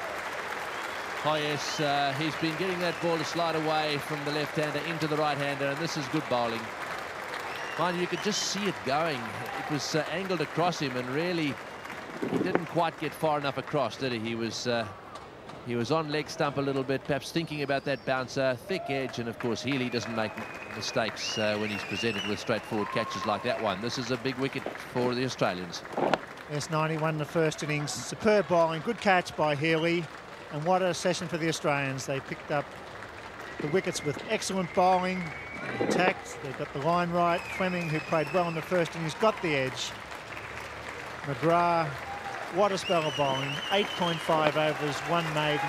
[SPEAKER 1] Oh yes, he's been getting that ball to slide away from the left-hander into the right-hander, and this is good bowling. Mind you could just see it going. It was angled across him, and really he didn't quite get far enough across, did he? He was on leg stump a little bit, perhaps thinking about that bouncer, thick edge, and of course Healy doesn't make mistakes when he's presented with straightforward catches like that one. This is a big wicket for the Australians.
[SPEAKER 8] Yes, 91 in the first innings. Superb bowling, good catch by Healy. And what a session for the Australians. They picked up the wickets with excellent bowling, attacked, they got the line right. Fleming, who played well in the first innings, got the edge. McGrath, what a spell of bowling. 8.5 overs, 1 maiden,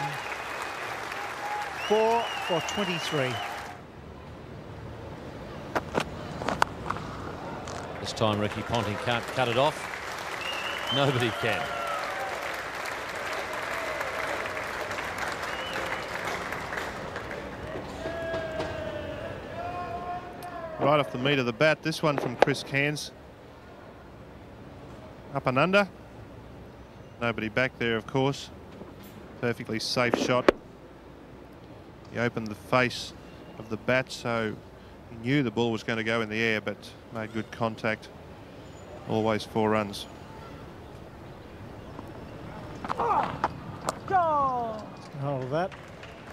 [SPEAKER 8] 4 for 23.
[SPEAKER 4] This time Ricky Ponting can't cut it off. Nobody can.
[SPEAKER 9] Right off the meat of the bat, this one from Chris Cairns. Up and under. Nobody back there, of course. Perfectly safe shot. He opened the face of the bat, so he knew the ball was going to go in the air, but made good contact. Always 4 runs.
[SPEAKER 8] Hold of that.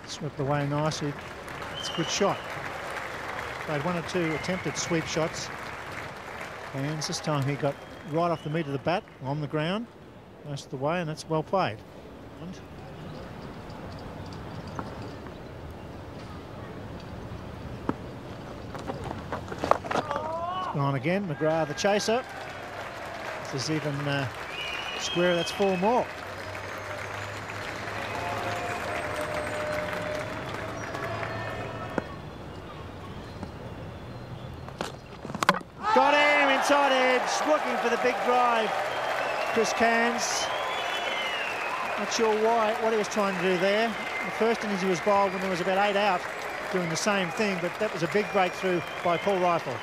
[SPEAKER 8] Swept away nicely. It's a good shot. Played 1 or 2 attempted sweep shots. And this time he got right off the meat of the bat on the ground most of the way, and that's well played. It's gone again. McGrath the chaser. This is even square. That's 4 more. Got him inside edge, looking for the big drive. Chris Cairns. Not sure what he was trying to do there. The first innings he was bowled when there was about 8 out, doing the same thing, but that was a big breakthrough by Paul Rifle.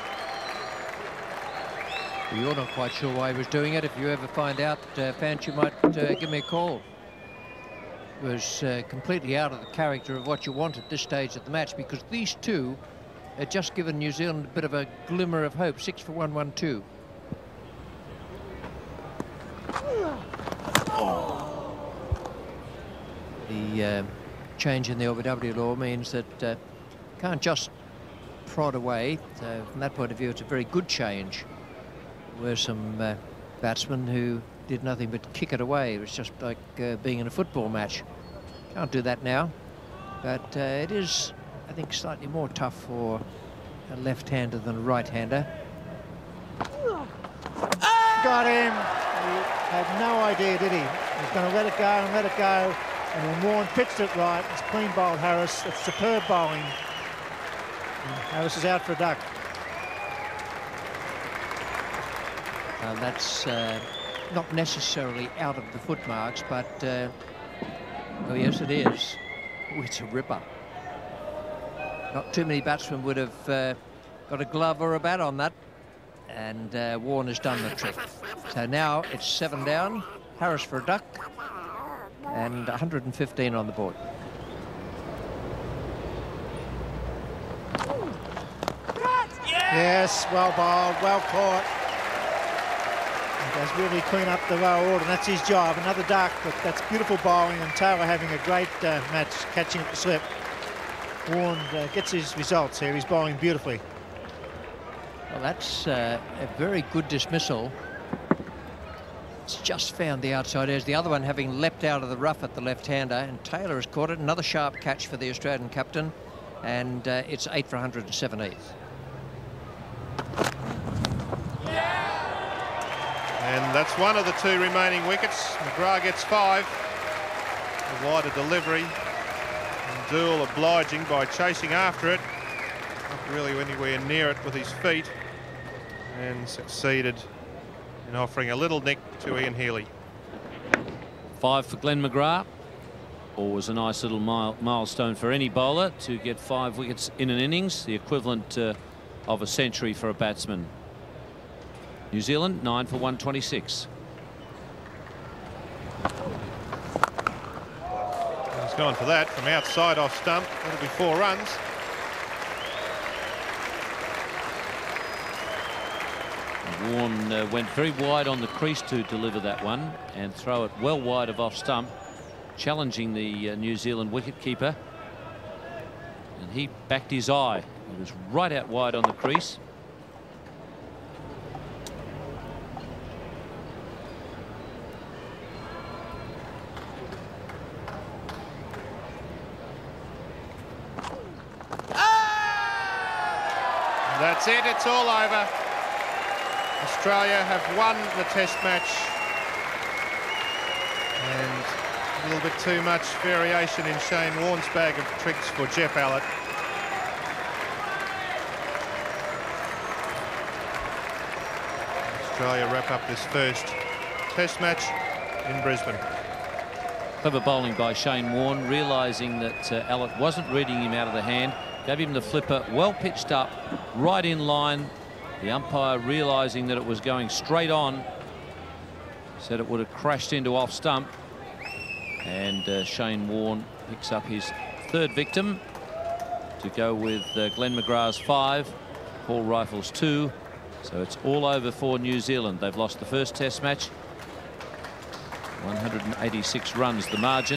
[SPEAKER 3] You're not quite sure why he was doing it. If you ever find out, fans, you might give me a call. It was completely out of the character of what you want at this stage of the match, because these two had just given New Zealand a bit of a glimmer of hope. 6 for 112. The change in the LBW law means that can't just prod away. So from that point of view, it's a very good change. There were some batsmen who did nothing but kick it away. It was just like being in a football match. Can't do that now. But it is, I think, slightly more tough for a left-hander than a right-hander.
[SPEAKER 8] Got him. He had no idea, did he? He was going to let it go and let it go. And when Warne pitched it right, it's clean bowled Harris. It's superb bowling. And Harris is out for a duck.
[SPEAKER 3] That's not necessarily out of the foot marks, but oh yes, it is. Oh, it's a ripper. Not too many batsmen would have got a glove or a bat on that, and Warne has done the trick. So now it's 7 down, Harris for a duck, and 115 on the board.
[SPEAKER 8] Yes, well bowled, well caught. He does really clean up the lower order, and that's his job. Another duck, but that's beautiful bowling, and Taylor having a great match, catching at the slip. Warne gets his results here. He's bowling beautifully.
[SPEAKER 3] Well, that's a very good dismissal. It's just found the outside edge. The other one having leapt out of the rough at the left-hander, and Taylor has caught it. Another sharp catch for the Australian captain, and it's 8 for 117.
[SPEAKER 9] And that's one of the 2 remaining wickets. McGrath gets 5. A wider delivery. And Doull obliging by chasing after it. Not really anywhere near it with his feet. And succeeded in offering a little nick to Ian Healy.
[SPEAKER 4] 5 for Glenn McGrath. Always a nice little milestone for any bowler to get 5 wickets in an innings, the equivalent of a century for a batsman. New Zealand 9 for 126.
[SPEAKER 9] He's gone for that from outside off stump. That'll be 4 runs.
[SPEAKER 4] Warne went very wide on the crease to deliver that one and throw it well wide of off stump, challenging the New Zealand wicketkeeper. And he backed his eye. It was right out wide on the crease.
[SPEAKER 9] That's it, it's all over. Australia have won the Test match. And a little bit too much variation in Shane Warne's bag of tricks for Jeff Elliott. Australia wrap up this first Test match in Brisbane.
[SPEAKER 4] Clever bowling by Shane Warne, realising that Allott wasn't reading him out of the hand. Gave him the flipper, well pitched up, right in line. The umpire realising that it was going straight on, said it would have crashed into off stump. And Shane Warne picks up his 3rd victim to go with Glenn McGrath's 5, Paul Rifle's 2. So it's all over for New Zealand. They've lost the first Test match. 186 runs the margin.